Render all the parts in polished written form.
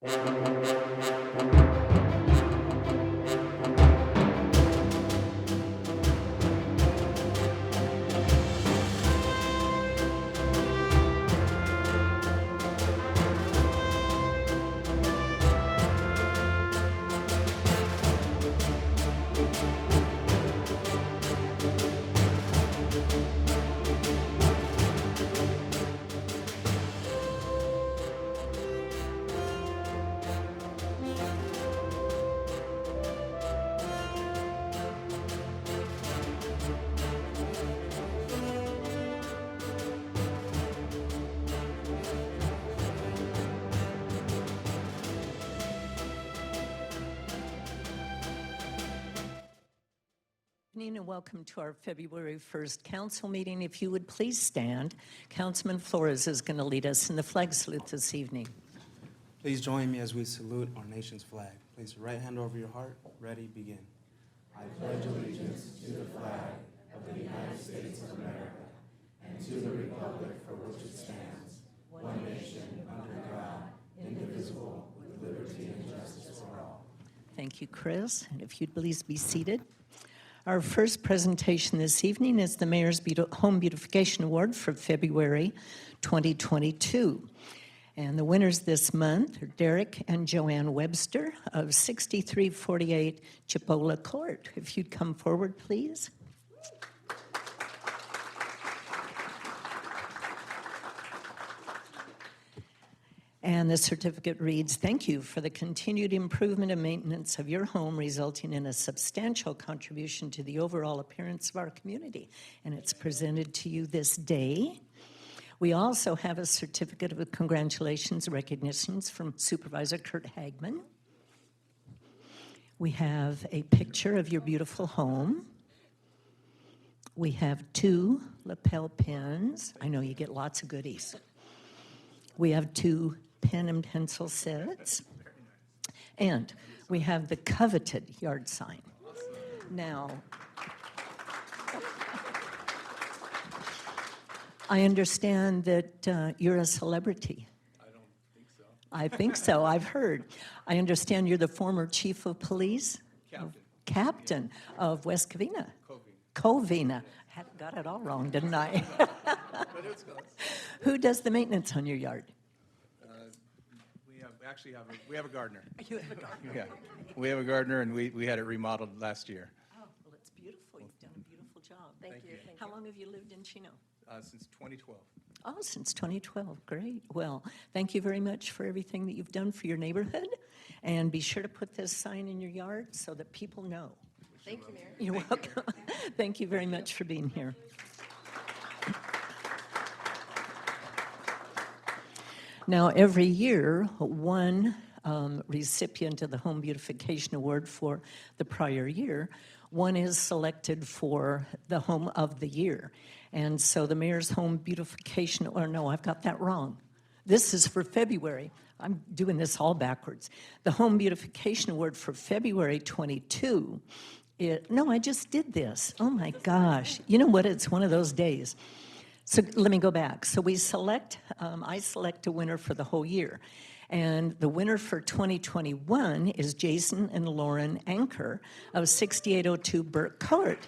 And welcome to our February 1st council meeting. If you would please stand, Councilman Flores is going to lead us in the flag salute this evening. Please join me as we salute our nation's flag. Place your right hand over your heart. Ready, begin. I pledge allegiance to the flag of the United States of America and to the republic for which it stands, one nation, under God, indivisible, with liberty and justice for all. Thank you, Chris. And if you'd please be seated. Our first presentation this evening is the Mayor's Home Beautification Award for February 2022. And the winners this month are Derek and Joanne Webster of 6348 Chipola Court. If you'd come forward, please. And the certificate reads, "Thank you for the continued improvement and maintenance of your home, resulting in a substantial contribution to the overall appearance of our community." And it's presented to you this day. We also have a certificate of congratulations, recognitions from Supervisor Kurt Hagman. We have a picture of your beautiful home. We have 2 lapel pins. I know you get lots of goodies. We have 2 pen and pencil sets. And we have the coveted yard sign. Now, I understand that you're a celebrity. I don't think so. I think so, I've heard. I understand you're the former chief of police? Captain of West Covina. Covina. Got it all wrong, didn't I? But it's close. Who does the maintenance on your yard? We have a gardener. You have a gardener? Yeah, we have a gardener, and we had it remodeled last year. Oh, well, it's beautiful. You've done a beautiful job. Thank you. How long have you lived in Chino? Since 2012. Oh, since 2012. Great. Well, thank you very much for everything that you've done for your neighborhood. And be sure to put this sign in your yard so that people know. Thank you, Mayor. You're welcome. Thank you very much for being here. Now, every year, one recipient of the Home Beautification Award for the prior year, one is selected for the Home of the Year. And so the Mayor's Home Beautification, or no, I've got that wrong. This is for February. I'm doing this all backwards. The Home Beautification Award for February 22. No, I just did this. Oh my gosh. You know what? It's one of those days. So let me go back. So we select, I select a winner for the whole year. And the winner for 2021 is Jason and Lauren Anker of 6802 Burke Court.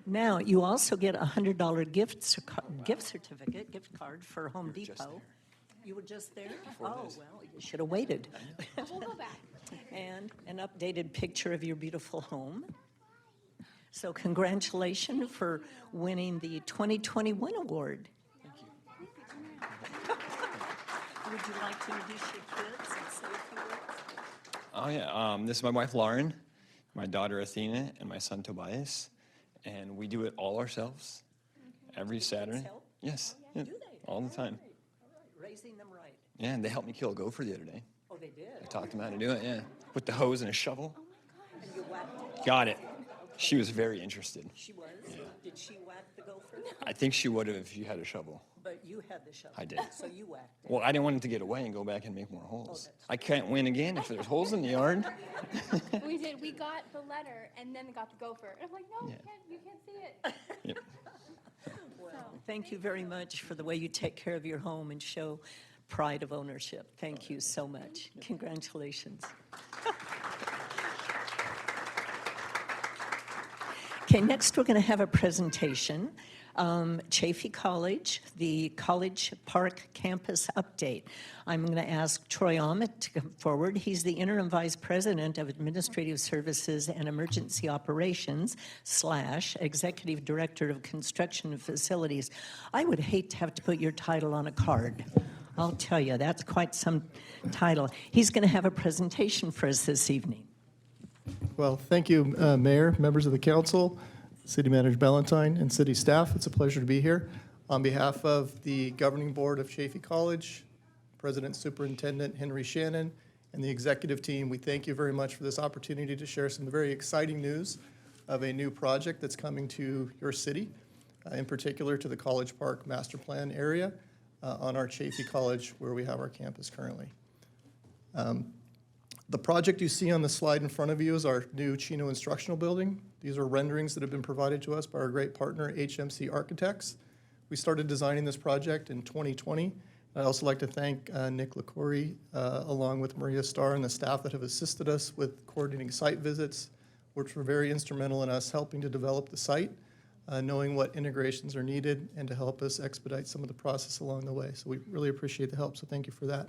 Now, you also get a $100 gift card for Home Depot. You were just there? Oh, well, you should have waited. We'll go back. And an updated picture of your beautiful home. So congratulations for winning the 2021 award. Thank you. Would you like to introduce your kids and say a few words? Oh, yeah. This is my wife, Lauren, my daughter, Athena, and my son, Tobias. And we do it all ourselves every Saturday. Help? Yes. Oh, yeah. Do they? All the time. All right. Raising them right. Yeah, and they helped me kill a gopher the other day. Oh, they did? I taught them how to do it, yeah. With the hose and a shovel. And you whacked it? Got it. She was very interested. She was? Did she whack the gopher? I think she would have if you had a shovel. But you had the shovel. I did. So you whacked it. Well, I didn't want it to get away and go back and make more holes. that's I can't win again if there's holes in the yard. We did. We got the letter and then got the gopher. And I'm like, no, Yeah. you can't see it. Yep. Thank you very much for the way you take care of your home and show pride of ownership. Thank you so much. Congratulations. Okay, next we're going to have a presentation. Chaffey College, the College Park Campus Update. I'm going to ask Troy Ahmet to come forward. He's the Interim Vice President of Administrative Services and Emergency Operations / Executive Director of Construction and Facilities. I would hate to have to put your title on a card. I'll tell you, that's quite some title. He's going to have a presentation for us this evening. Well, thank you, Mayor, members of the council, City Manager Ballantyne, and city staff. It's a pleasure to be here. On behalf of the Governing Board of Chaffey College, President Superintendent Henry Shannon, and the executive team, we thank you very much for this opportunity to share some very exciting news of a new project that's coming to your city, in particular to the College Park Master Plan area on our Chaffey College where we have our campus currently. The project you see on the slide in front of you is our new Chino instructional building. These are renderings that have been provided to us by our great partner, HMC Architects. We started designing this project in 2020. I'd also like to thank Nick LaCourie, along with Maria Starr and the staff that have assisted us with coordinating site visits, which were very instrumental in us helping to develop the site, knowing what integrations are needed, and to help us expedite some of the process along the way. So we really appreciate the help, so thank you for that.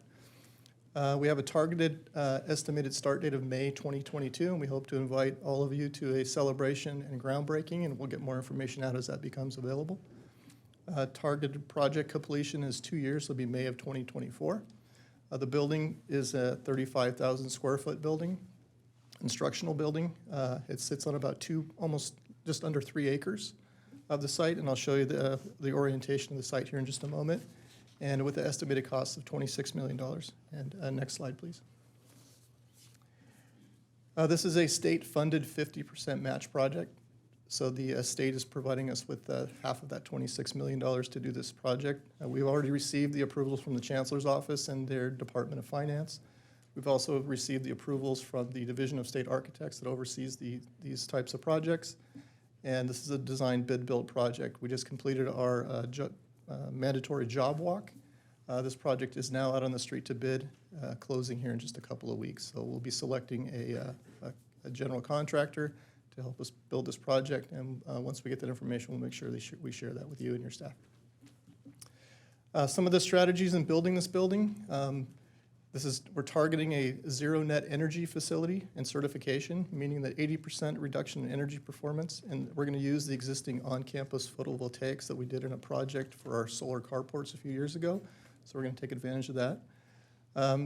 We have a targeted estimated start date of May 2022, and we hope to invite all of you to a celebration and groundbreaking, and we'll get more information out as that becomes available. Targeted project completion is 2 years, so it'll be May of 2024. The building is a 35,000 square foot building, instructional building. It sits on about almost just under 3 acres of the site, and I'll show you the orientation of the site here in just a moment. And with the estimated cost of $26 million. And next slide, please. This is a state-funded 50% match project. So the state is providing us with half of that $26 million to do this project. We've already received the approvals from the Chancellor's Office and their Department of Finance. We've also received the approvals from the Division of State Architects that oversees these types of projects. And this is a design bid build project. We just completed our mandatory job walk. This project is now out on the street to bid, closing here in just a couple of weeks. So we'll be selecting a general contractor to help us build this project, and once we get that information, we'll make sure we share that with you and your staff. Some of the strategies in building this building, we're targeting a zero net energy facility and certification, meaning that 80% reduction in energy performance, and we're going to use the existing on-campus photovoltaics that we did in a project for our solar carports a few years ago, so we're going to take advantage of that.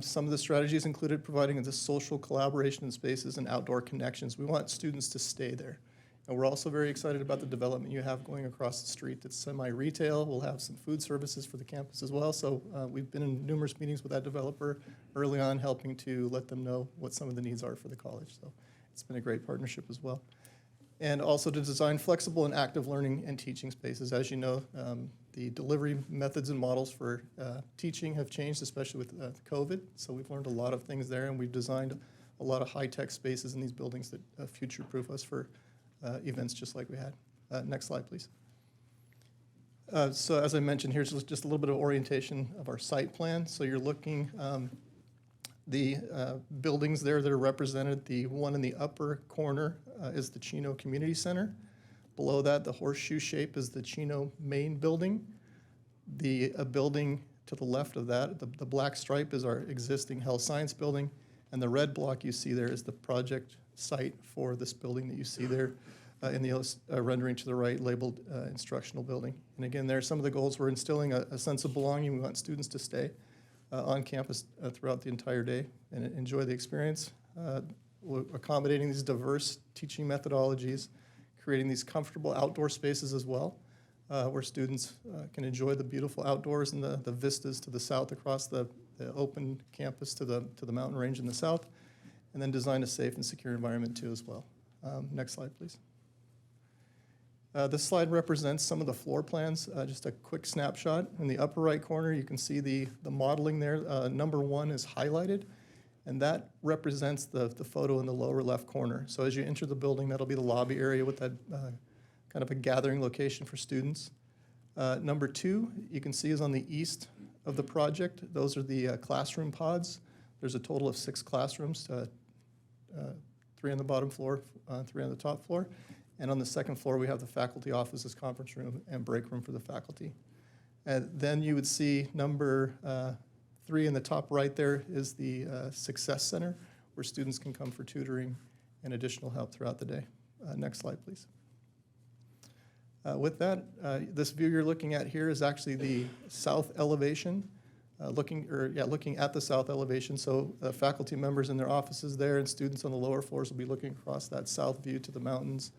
Some of the strategies included providing the social collaboration in spaces and outdoor connections. We want students to stay there. And we're also very excited about the development you have going across the street that's semi-retail. We'll have some food services for the campus as well. So we've been in numerous meetings with that developer early on, helping to let them know what some of the needs are for the college. So it's been a great partnership as well. And also to design flexible and active learning and teaching spaces. As you know, the delivery methods and models for teaching have changed, especially with COVID. So we've learned a lot of things there, and we've designed a lot of high-tech spaces in these buildings that future-proof us for events just like we had. Next slide, please. So as I mentioned, here's just a little bit of orientation of our site plan. So you're looking, the buildings there that are represented, the one in the upper corner is the Chino Community Center. Below that, the horseshoe shape is the Chino main building. The building to the left of that, the black stripe is our existing health science building, and the red block you see there is the project site for this building that you see there in the rendering to the right, labeled instructional building. And again, there are some of the goals. We're instilling a sense of belonging. We want students to stay on campus throughout the entire day and enjoy the experience. We're accommodating these diverse teaching methodologies, creating these comfortable outdoor spaces as well, where students can enjoy the beautiful outdoors and the vistas to the south across the open campus to the mountain range in the south, and then design a safe and secure environment too as well. Next slide, please. This slide represents some of the floor plans, just a quick snapshot. In the upper right corner, you can see the modeling there. Number 1 is highlighted, and that represents the photo in the lower left corner. So as you enter the building, that'll be the lobby area with that kind of a gathering location for students. Number 2, you can see, is on the east of the project. Those are the classroom pods. There's a total of 6 classrooms, 3 on the bottom floor, 3 on the top floor. And on the second floor, we have the faculty offices, conference room, and break room for the faculty. And then you would see number 3 in the top right there is the Success Center, where students can come for tutoring and additional help throughout the day. Next slide, please. With that, this view you're looking at here is actually the south elevation, looking at the south elevation. So faculty members in their offices there and students on the lower floors will be looking across that south view to the mountains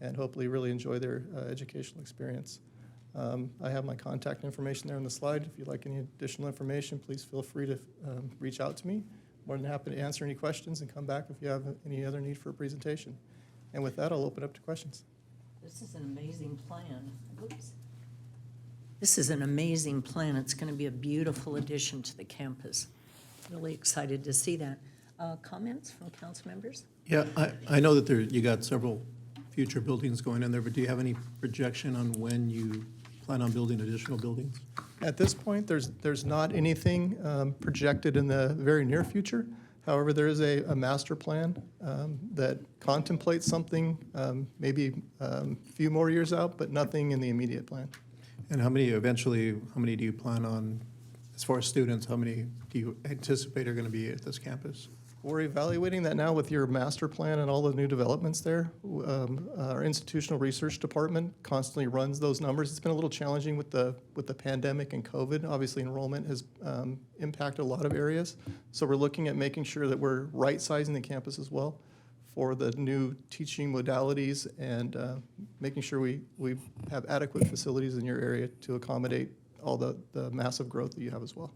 and hopefully really enjoy their educational experience. I have my contact information there on the slide. If you'd like any additional information, please feel free to reach out to me. More than happy to answer any questions and come back if you have any other need for a presentation. And with that, I'll open up to questions. This is an amazing plan. Oops. This is an amazing plan. It's going to be a beautiful addition to the campus. Really excited to see that. Comments from council members? Yeah, I know that you got several future buildings going in there, but do you have any projection on when you plan on building additional buildings? At this point, there's not anything projected in the very near future. However, there is a master plan that contemplates something maybe a few more years out, but nothing in the immediate plan. And how many do you plan on, as far as students, how many do you anticipate are going to be at this campus? We're evaluating that now with your master plan and all the new developments there. Our institutional research department constantly runs those numbers. It's been a little challenging with the pandemic and COVID. Obviously, enrollment has impacted a lot of areas. So we're looking at making sure that we're right-sizing the campus as well for the new teaching modalities and making sure we have adequate facilities in your area to accommodate all the massive growth that you have as well.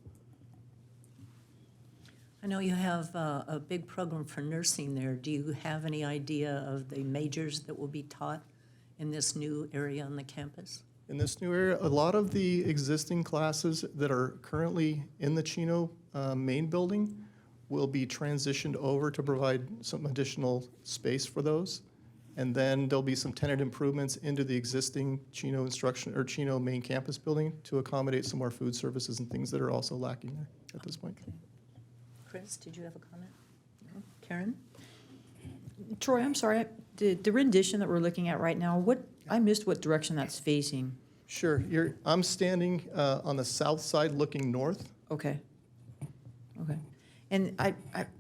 I know you have a big program for nursing there. Do you have any idea of the majors that will be taught in this new area on the campus? In this new area, a lot of the existing classes that are currently in the Chino main building will be transitioned over to provide some additional space for those. And then there'll be some tenant improvements into the existing Chino Chino main campus building to accommodate some more food services and things that are also lacking there at this point. Okay. Chris, did you have a comment? No? Karen? Troy, I'm sorry, the rendition that we're looking at right now, I missed what direction that's facing. Sure. I'm standing on the south side looking north. Okay. Okay. And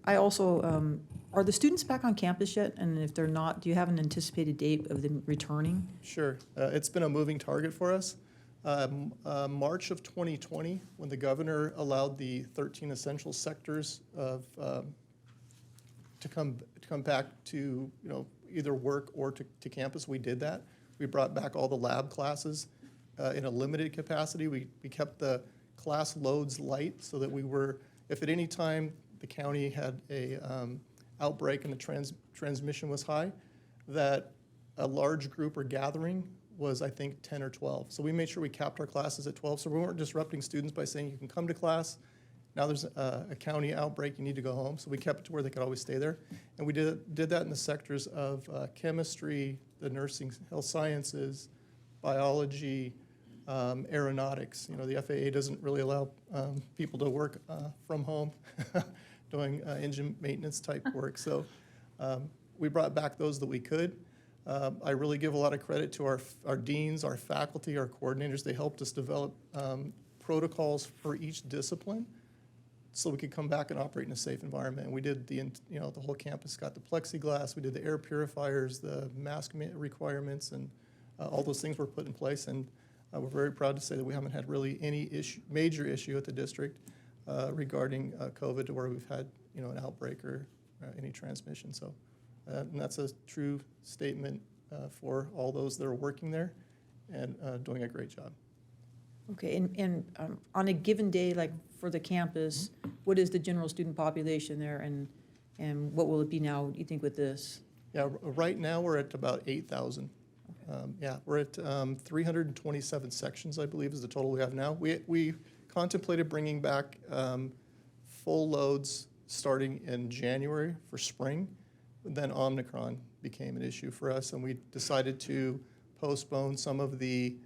I also, are the students back on campus yet? And if they're not, do you have an anticipated date of them returning? Sure. It's been a moving target for us. March of 2020, when the governor allowed the 13 essential sectors to come back to either work or to campus, we did that. We brought back all the lab classes in a limited capacity. We kept the class loads light so that we were, if at any time the county had a outbreak and the transmission was high, that a large group or gathering was, I think, 10 or 12. So we made sure we capped our classes at 12, so we weren't disrupting students by saying you can come to class. Now there's a county outbreak, you need to go home. So we kept it to where they could always stay there. And we did that in the sectors of chemistry, the nursing, health sciences, biology, aeronautics. The FAA doesn't really allow people to work from home doing engine maintenance type work. So we brought back those that we could. I really give a lot of credit to our deans, our faculty, our coordinators. They helped us develop protocols for each discipline so we could come back and operate in a safe environment. And we did the whole campus got the plexiglass, we did the air purifiers, the mask requirements, and all those things were put in place. And we're very proud to say that we haven't had really any major issue at the district regarding COVID to where we've had an outbreak or any transmission. So. And that's a true statement for all those that are working there and doing a great job. Okay, and on a given day, like for the campus, what is the general student population there, and what will it be now, you think, with this? Yeah, right now we're at about 8,000. Okay. Yeah, we're at 327 sections, I believe, is the total we have now. We contemplated bringing back full loads starting in January for spring. Then Omicron became an issue for us, and we decided to postpone some of the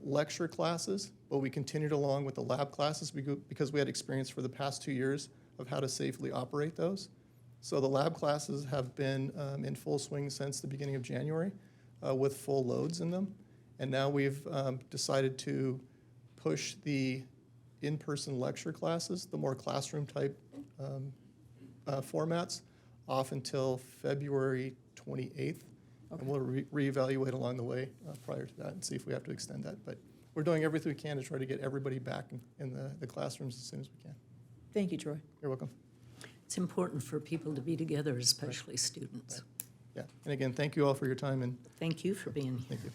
lecture classes, but we continued along with the lab classes because we had experience for the past 2 years of how to safely operate those. So the lab classes have been in full swing since the beginning of January with full loads in them. And now we've decided to push the in-person lecture classes, the more classroom type formats, off until February 28th. And we'll reevaluate along the way prior to that and see if we have to extend that. But we're doing everything we can to try to get everybody back in the classrooms as soon as we can. Thank you, Troy. You're welcome. It's important for people to be together, especially students. Yeah, and again, thank you all for your time, and Thank you for being here. thank you.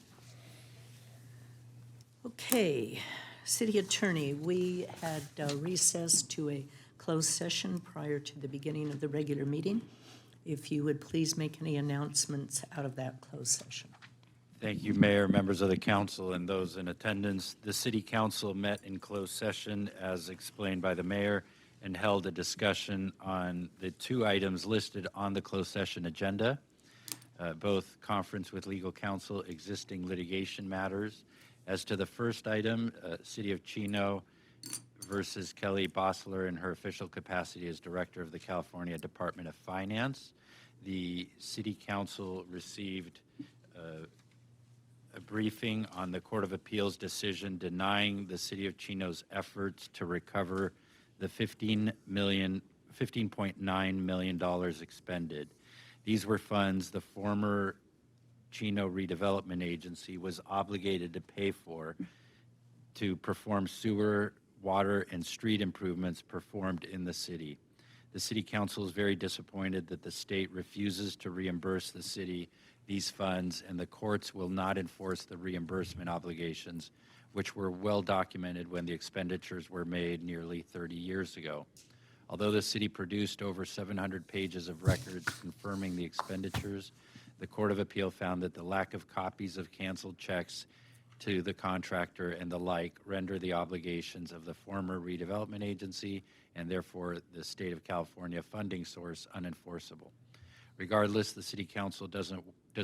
Okay, City Attorney, we had recessed to a closed session prior to the beginning of the regular meeting. If you would please make any announcements out of that closed session. Thank you, Mayor, members of the council, and those in attendance. The City Council met in closed session, as explained by the mayor, and held a discussion on the 2 items listed on the closed session agenda, both conference with legal counsel, existing litigation matters. As to the first item, City of Chino versus Kelly Bossler in her official capacity as Director of the California Department of Finance. The City Council received a briefing on the Court of Appeals decision denying the City of Chino's efforts to recover the $15.9 million expended. These were funds the former Chino Redevelopment Agency was obligated to pay for to perform sewer, water, and street improvements performed in the city. The City Council is very disappointed that the state refuses to reimburse the city these funds, and the courts will not enforce the reimbursement obligations, which were well documented when the expenditures were made nearly 30 years ago. Although the city produced over 700 pages of records confirming the expenditures, the Court of Appeal found that the lack of copies of canceled checks to the contractor and the like render the obligations of the former redevelopment agency and therefore the state of California funding source unenforceable. Regardless, the City Council does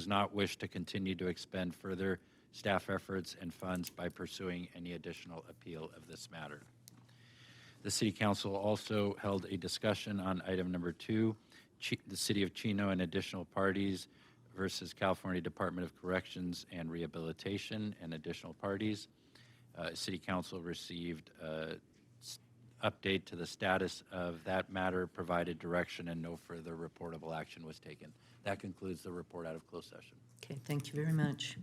not wish to continue to expend further staff efforts and funds by pursuing any additional appeal of this matter. The City Council also held a discussion on item number 2, the City of Chino and additional parties versus California Department of Corrections and Rehabilitation and additional parties. City Council received an update to the status of that matter, provided direction, and no further reportable action was taken. That concludes the report out of closed session. Okay, thank you very much.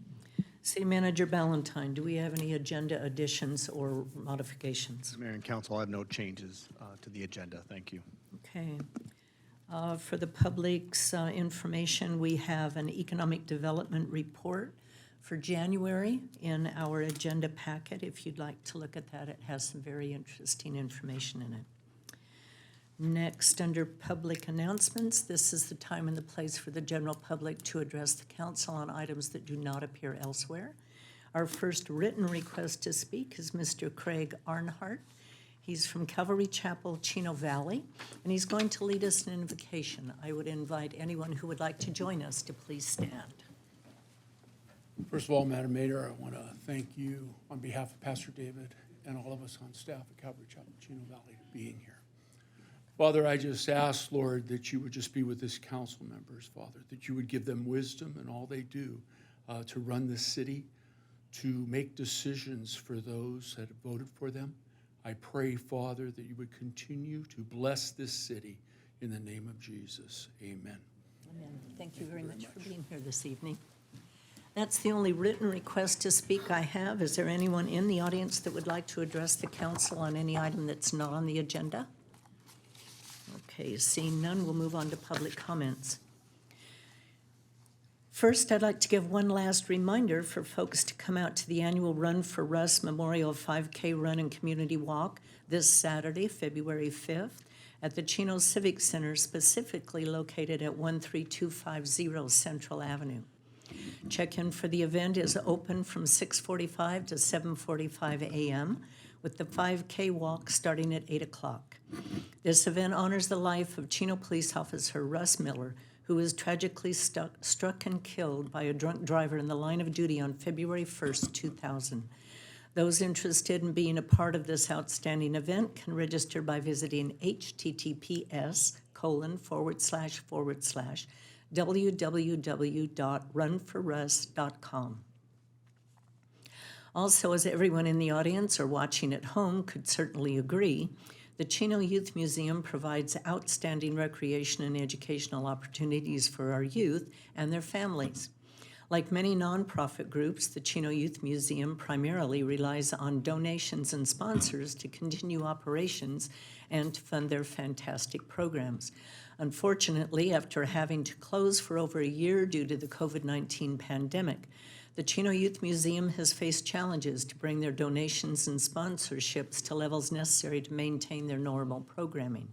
City Manager Ballantyne, do we have any agenda additions or modifications? Mayor and council, I have no changes to the agenda. Thank you. Okay. For the public's information, we have an economic development report for January in our agenda packet. If you'd like to look at that, it has some very interesting information in it. Next, under public announcements, this is the time and the place for the general public to address the council on items that do not appear elsewhere. Our first written request to speak is Mr. Craig Arnhart. He's from Calvary Chapel, Chino Valley, and he's going to lead us in an invocation. I would invite anyone who would like to join us to please stand. First of all, Madam Mayor, I want to thank you on behalf of Pastor David and all of us on staff at Calvary Chapel, Chino Valley, being here. Father, I just ask, Lord, that you would just be with this council members, Father, that you would give them wisdom in all they do to run this city, to make decisions for those that have voted for them. I pray, Father, that you would continue to bless this city in the name of Jesus. Amen. Amen. Thank you very much for being here this evening. That's the only written request to speak I have. Is there anyone in the audience that would like to address the council on any item that's not on the agenda? Okay, seeing none, we'll move on to public comments. First, I'd like to give one last reminder for folks to come out to the annual Run for Russ Memorial 5K Run and Community Walk this Saturday, February 5th, at the Chino Civic Center, specifically located at 13250 Central Avenue. Check-in for the event is open from 6:45 to 7:45 a.m., with the 5K walk starting at 8 o'clock. This event honors the life of Chino police officer Russ Miller, who was tragically struck and killed by a drunk driver in the line of duty on February 1st, 2000. Those interested in being a part of this outstanding event can register by visiting https://www.runforruss.com. Also, as everyone in the audience or watching at home could certainly agree, the Chino Youth Museum provides outstanding recreation and educational opportunities for our youth and their families. Like many nonprofit groups, the Chino Youth Museum primarily relies on donations and sponsors to continue operations and to fund their fantastic programs. Unfortunately, after having to close for over a year due to the COVID-19 pandemic, the Chino Youth Museum has faced challenges to bring their donations and sponsorships to levels necessary to maintain their normal programming.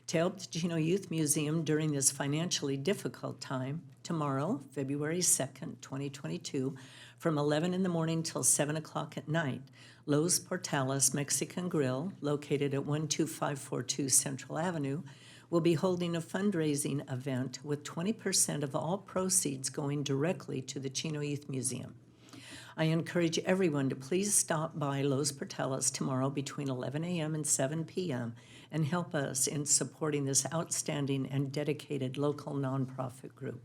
To help the Chino Youth Museum during this financially difficult time, tomorrow, February 2nd, 2022, from 11 in the morning till 7 o'clock at night, Los Portales Mexican Grill, located at 12542 Central Avenue, will be holding a fundraising event with 20% of all proceeds going directly to the Chino Youth Museum. I encourage everyone to please stop by Los Portales tomorrow between 11 a.m. and 7 p.m. and help us in supporting this outstanding and dedicated local nonprofit group.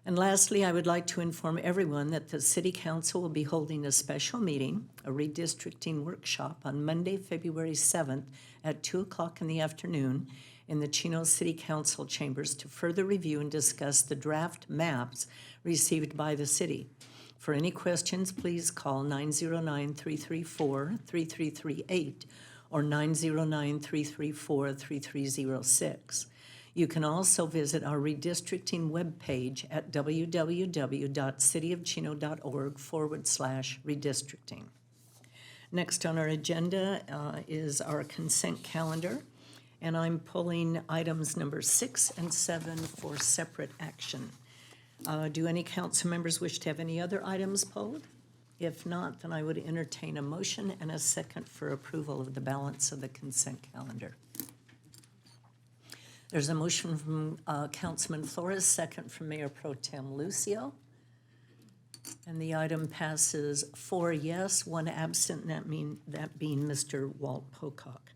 And lastly, I would like to inform everyone that the City Council will be holding a special meeting, a redistricting workshop, on Monday, February 7th at 2 o'clock in the afternoon in the Chino City Council chambers to further review and discuss the draft maps received by the city. For any questions, please call 909-334-3338 or 909-334-3306. You can also visit our redistricting webpage at www.cityofchino.org/redistricting. Next on our agenda is our consent calendar, and I'm pulling items number 6 and 7 for separate action. Do any council members wish to have any other items pulled? If not, then I would entertain a motion and a second for approval of the balance of the consent calendar. There's a motion from Councilman Flores, second from Mayor Pro Tem Lucio. And the item passes 4 yes, 1 absent, and that being Mr. Walt Pocock.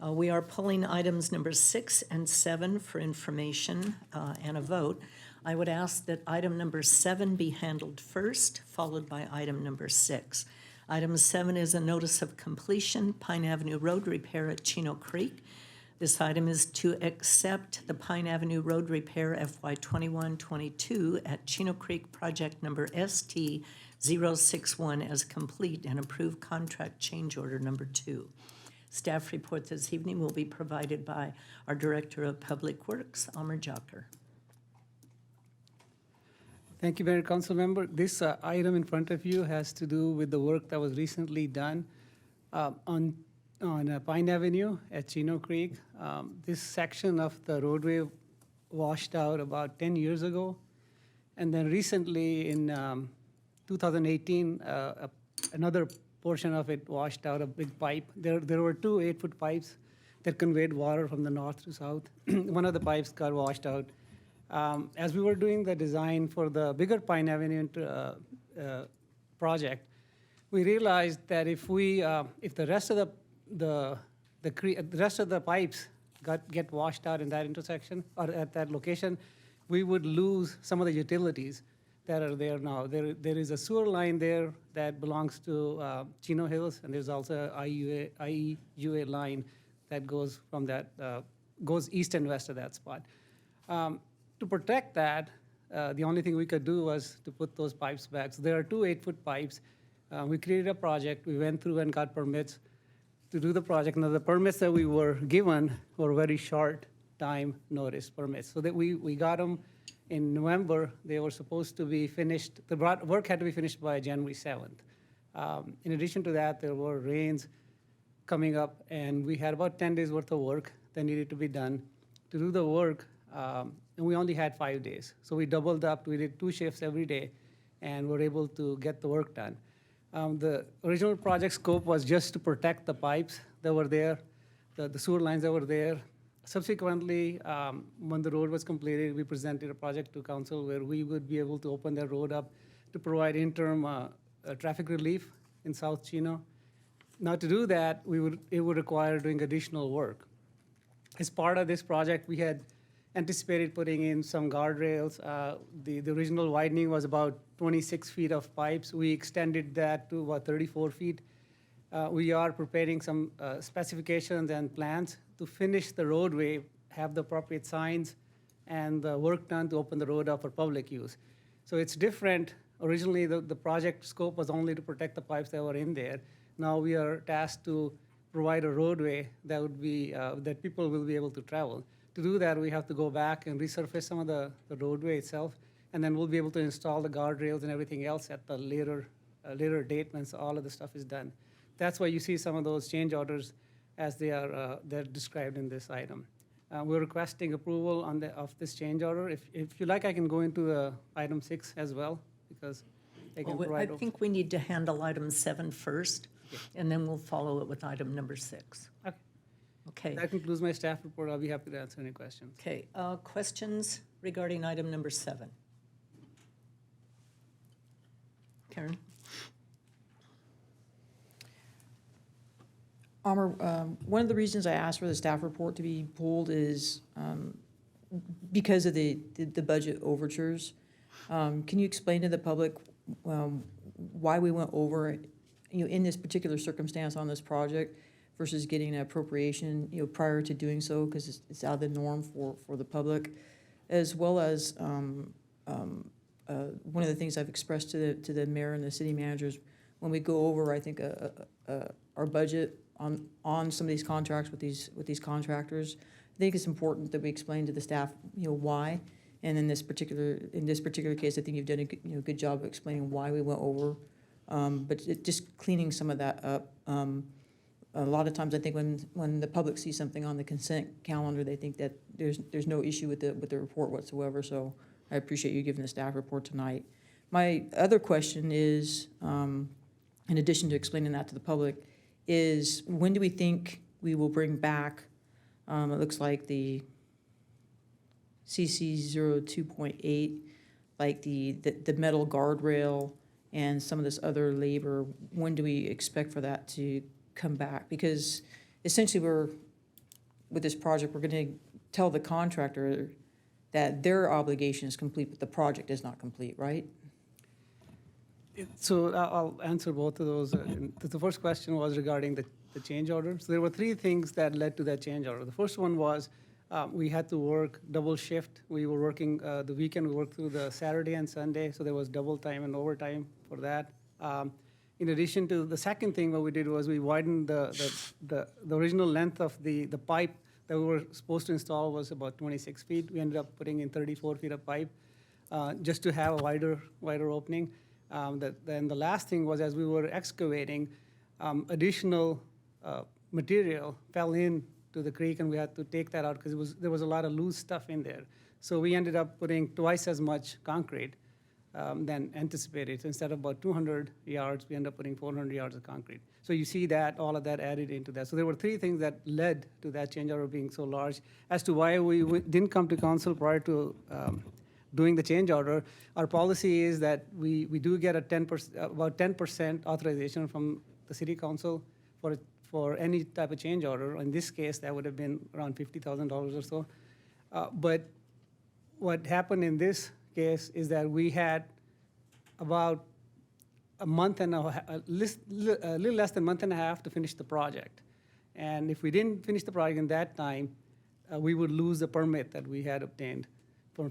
We are pulling items number 6 and 7 for information and a vote. I would ask that item number 7 be handled first, followed by item number 6. Item 7 is a notice of completion, Pine Avenue Road repair at Chino Creek. This item is to accept the Pine Avenue Road repair FY 21-22 at Chino Creek project number ST061 as complete and approve contract change order number 2. Staff report this evening will be provided by our Director of Public Works, Amr Jaker. Thank you, Mayor, Council Member. This item in front of you has to do with the work that was recently done on Pine Avenue at Chino Creek. This section of the roadway washed out about 10 years ago. And then recently in 2018, another portion of it washed out, a big pipe. There were 2 8-foot pipes that conveyed water from the north to south. One of the pipes got washed out. As we were doing the design for the bigger Pine Avenue project, we realized that if the rest of the rest of the pipes get washed out in that intersection or at that location, we would lose some of the utilities that are there now. There is a sewer line there that belongs to Chino Hills, and there's also IEUA line that goes from that goes east and west of that spot. To protect that, the only thing we could do was to put those pipes back. So there are 2 8-foot pipes. We created a project. We went through and got permits to do the project. Now, the permits that we were given were very short time notice permits. So that we got them in November. They were supposed to be finished. The work had to be finished by January 7th. In addition to that, there were rains coming up, and we had about 10 days worth of work that needed to be done. To do the work, and we only had 5 days. So we doubled up, we did 2 shifts every day, and were able to get the work done. The original project scope was just to protect the pipes that were there, the sewer lines that were there. Subsequently, when the road was completed, we presented a project to council where we would be able to open that road up to provide interim traffic relief in South Chino. Now, to do that, it would require doing additional work. As part of this project, we had anticipated putting in some guardrails. The original widening was about 26 feet of pipes. We extended that to about 34 feet. We are preparing some specifications and plans to finish the roadway, have the appropriate signs, and the work done to open the road up for public use. So it's different. Originally, the project scope was only to protect the pipes that were in there. Now we are tasked to provide a roadway that would be that people will be able to travel. To do that, we have to go back and resurface some of the roadway itself, and then we'll be able to install the guardrails and everything else at the later date once all of the stuff is done. That's why you see some of those change orders as they're described in this item. We're requesting approval of this change order. If you like, I can go into item 6 as well, because I can Well, I provide. think we need to handle item 7 first, and then we'll follow it with item number 6. Okay. Okay. That concludes my staff report. I'll be happy to answer any questions. Okay, questions regarding item number 7? Karen? Amr, one of the reasons I asked for the staff report to be pulled is because of the budget overtures. Can you explain to the public why we went over, in this particular circumstance on this project versus getting an appropriation, prior to doing so, because it's out of the norm for the public, as well as one of the things I've expressed to the mayor and the city managers, when we go over, I think, our budget on some of these contracts with these contractors, I think it's important that we explain to the staff, why. And in this particular case, I think you've done a good job of explaining why we went over. But just cleaning some of that up. A lot of times, I think when the public sees something on the consent calendar, they think that there's no issue with the report whatsoever. So I appreciate you giving the staff report tonight. My other question is, in addition to explaining that to the public, is when do we think we will bring back, it looks like the CC 02.8, like the metal guardrail and some of this other labor, when do we expect for that to come back? Because essentially with this project, we're going to tell the contractor that their obligation is complete, but the project is not complete, right? So I'll answer both of those. The first question was regarding the change order. So there were 3 things that led to that change order. The first one was we had to work double shift. We were working the weekend, we worked through the Saturday and Sunday, so there was double time and overtime for that. In addition to the second thing, what we did was we widened the original length of the pipe that we were supposed to install was about 26 feet. We ended up putting in 34 feet of pipe just to have a wider opening. Then the last thing was, as we were excavating, additional material fell into the creek, and we had to take that out because there was a lot of loose stuff in there. So we ended up putting twice as much concrete than anticipated. So instead of about 200 yards, we ended up putting 400 yards of concrete. So you see that, all of that added into that. So there were 3 things that led to that change order being so large. As to why we didn't come to council prior to doing the change order, our policy is that we do get about 10% authorization from the city council for any type of change order. In this case, that would have been around $50,000 or so. But what happened in this case is that we had about a little less than a month and a half to finish the project. And if we didn't finish the project in that time, we would lose the permit that we had obtained for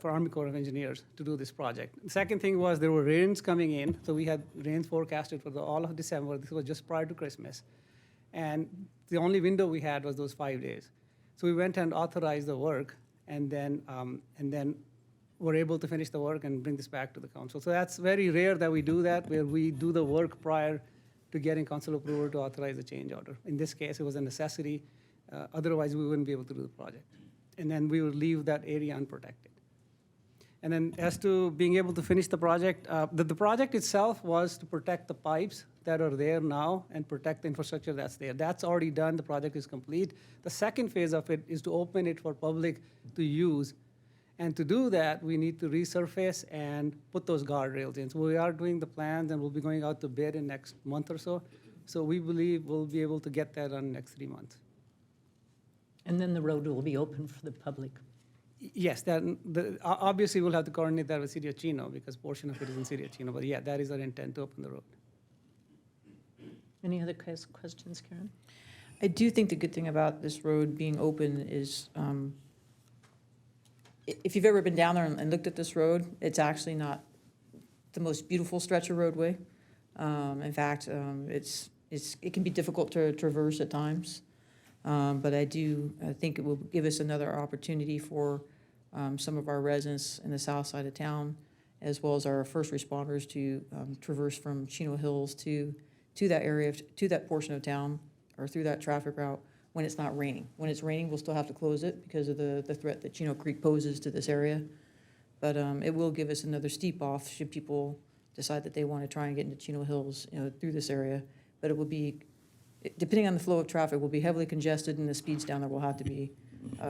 Army Corps of Engineers to do this project. The second thing was there were rains coming in, so we had rains forecasted for all of December. This was just prior to Christmas. And the only window we had was those 5 days. So we went and authorized the work, and then were able to finish the work and bring this back to the council. So that's very rare that we do that, where we do the work prior to getting council approval to authorize the change order. In this case, it was a necessity. Otherwise, we wouldn't be able to do the project. and then we would leave that area unprotected. And then as to being able to finish the project, the project itself was to protect the pipes that are there now and protect the infrastructure that's there. That's already done, the project is complete. The second phase of it is to open it for public to use. And to do that, we need to resurface and put those guardrails in. So we are doing the plans and we'll be going out to bid in next month or so. So we believe we'll be able to get that done next 3 months. And then the road will be open for the public. Yes, obviously we'll have to coordinate that with City of Chino because portion of it is in City of Chino. But yeah, that is our intent to open the road. Any other questions, Karen? I do think the good thing about this road being open is, if you've ever been down there and looked at this road, it's actually not the most beautiful stretch of roadway. In fact, it can be difficult to traverse at times. But I think it will give us another opportunity for some of our residents in the south side of town, as well as our first responders to traverse from Chino Hills to that area, to that portion of town, or through that traffic route when it's not raining. When it's raining, we'll still have to close it because of the threat that Chino Creek poses to this area. But it will give us another steep off should people decide that they want to try and get into Chino Hills, through this area. But it will be, depending on the flow of traffic, will be heavily congested, and the speeds down there will have to be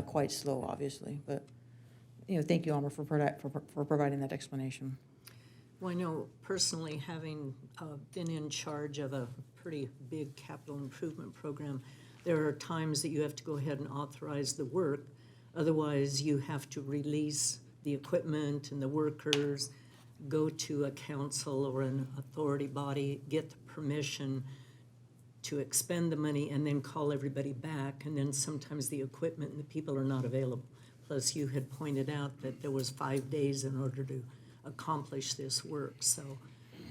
quite slow, obviously. But, thank you, Almer, for providing that explanation. Well, I know personally, having been in charge of a pretty big capital improvement program, there are times that you have to go ahead and authorize the work. Otherwise, you have to release the equipment and the workers, go to a council or an authority body, get the permission to expend the money, and then call everybody back. And then sometimes the equipment and the people are not available. Plus, you had pointed out that there was 5 days in order to accomplish this work. So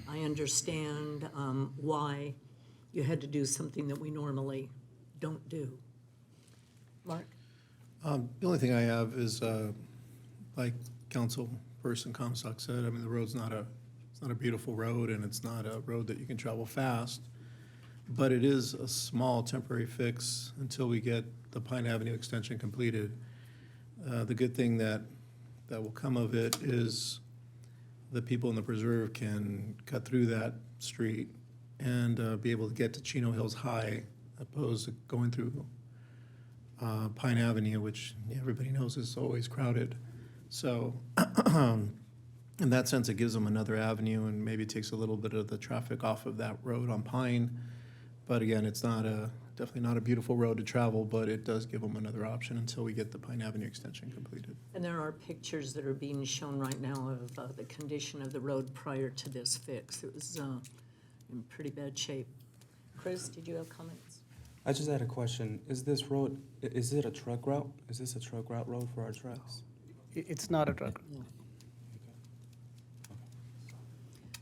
I understand why you had to do something that we normally don't do. Mark? The only thing I have is, like Councilperson Comstock said, I mean, the road's it's not a beautiful road, and it's not a road that you can travel fast, but it is a small temporary fix until we get the Pine Avenue extension completed. The good thing that will come of it is the people in the preserve can cut through that street and be able to get to Chino Hills High, opposed to going through Pine Avenue, which everybody knows is always crowded. So in that sense, it gives them another avenue and maybe takes a little bit of the traffic off of that road on Pine. But again, it's definitely not a beautiful road to travel, but it does give them another option until we get the Pine Avenue extension completed. And there are pictures that are being shown right now of the condition of the road prior to this fix. It was in pretty bad shape. Chris, did you have comments? I just had a question. Is this road, is it a truck route? Is this a truck route road for our trucks? It's not a truck. No.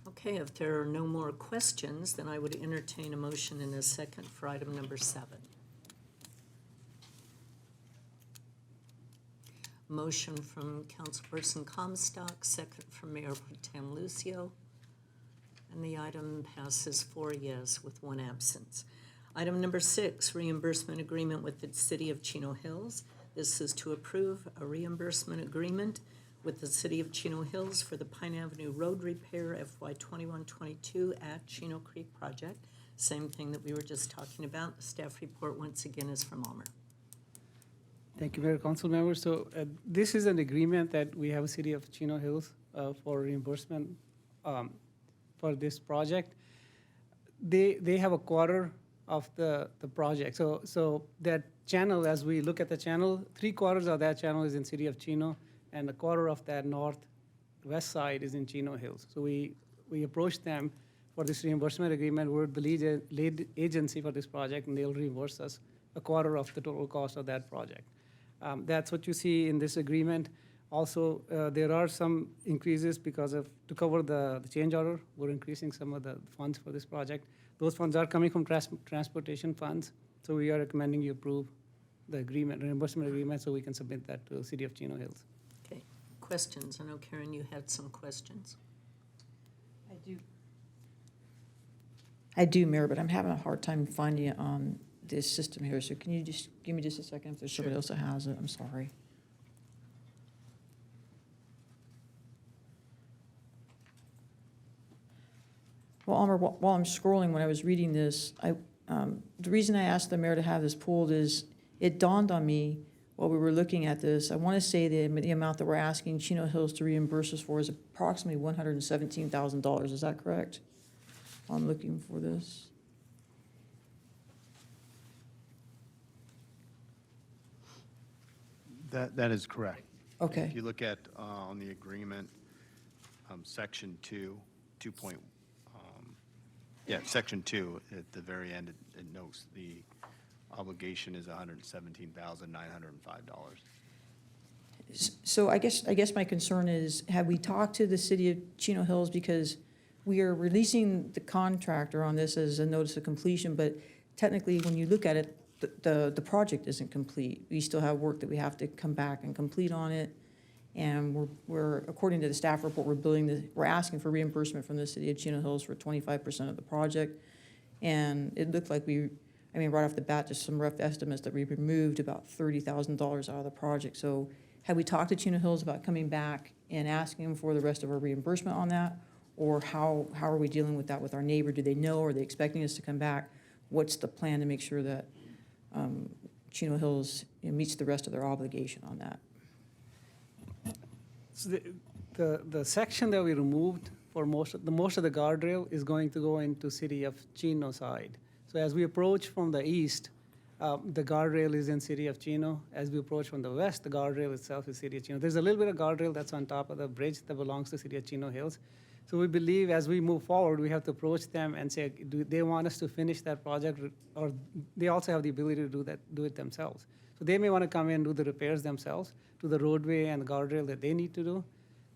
Okay, if there are no more questions, then I would entertain a motion in a second for item number 7. Motion from Councilperson Comstock, second from Mayor Pro Tem Lucio. And the item passes 4 yes with 1 absence. Item number 6, reimbursement agreement with the City of Chino Hills. This is to approve a reimbursement agreement with the City of Chino Hills for the Pine Avenue Road Repair FY 21-22 at Chino Creek Project. Same thing that we were just talking about. The staff report once again is from Almer. Thank you, Mayor, Council members. So this is an agreement that we have with City of Chino Hills for reimbursement for this project. They have a quarter of the project. So that channel, as we look at the channel, 3/4 of that channel is in City of Chino, and a quarter of that northwest side is in Chino Hills. So we approached them for this reimbursement agreement. We're the lead agency for this project, and they'll reimburse us a quarter of the total cost of that project. That's what you see in this agreement. Also, there are some increases to cover the change order. We're increasing some of the funds for this project. Those funds are coming from transportation funds, so we are recommending you approve the reimbursement agreement, so we can submit that to the City of Chino Hills. Okay, questions? I know, Karen, you had some questions. I do, Mayor, but I'm having a hard time finding it on this system here. So can you just give me just a second if there's somebody else that has it? I'm sorry. Well, Amr, while I'm scrolling, when I was reading this, the reason I asked the mayor to have this pulled is it dawned on me while we were looking at this. I want to say the amount that we're asking Chino Hills to reimburse us for is approximately $117,000. Is that correct? I'm looking for this. That is correct. Okay. If you look at, on the agreement, section 2, 2 point, section 2, at the very end, it notes the obligation is $117,905. So I guess my concern is, have we talked to the city of Chino Hills? Because we are releasing the contractor on this as a notice of completion, but technically, when you look at it, the project isn't complete. We still have work that we have to come back and complete on it. And we're according to the staff report, we're asking for reimbursement from the city of Chino Hills for 25% of the project. And it looked like right off the bat, just some rough estimates that we removed about $30,000 out of the project. So have we talked to Chino Hills about coming back and asking them for the rest of our reimbursement on that? Or how are we dealing with that with our neighbor? Do they know? Are they expecting us to come back? What's the plan to make sure that Chino Hills meets the rest of their obligation on that? So the section that we removed for most of the guardrail is going to go into city of Chino side. So as we approach from the east, the guardrail is in city of Chino. As we approach from the west, the guardrail itself is city of Chino. There's a little bit of guardrail that's on top of the bridge that belongs to city of Chino Hills. So we believe as we move forward, we have to approach them and say, do they want us to finish that project, or they also have the ability to do it themselves. So they may want to come in and do the repairs themselves to the roadway and the guardrail that they need to do.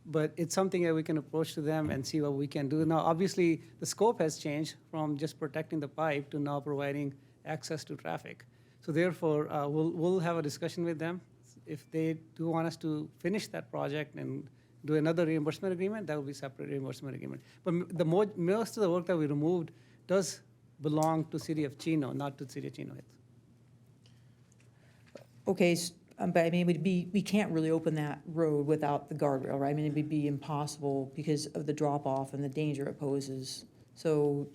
But it's something that we can approach to them and see what we can do. Now, obviously, the scope has changed from just protecting the pipe to now providing access to traffic. So therefore, we'll have a discussion with them. If they do want us to finish that project and do another reimbursement agreement, that will be separate reimbursement agreement. But most of the work that we removed does belong to city of Chino, not to city of Chino Hills. Okay, but I mean, we can't really open that road without the guardrail, right? I mean, it would be impossible because of the drop-off and the danger it poses. So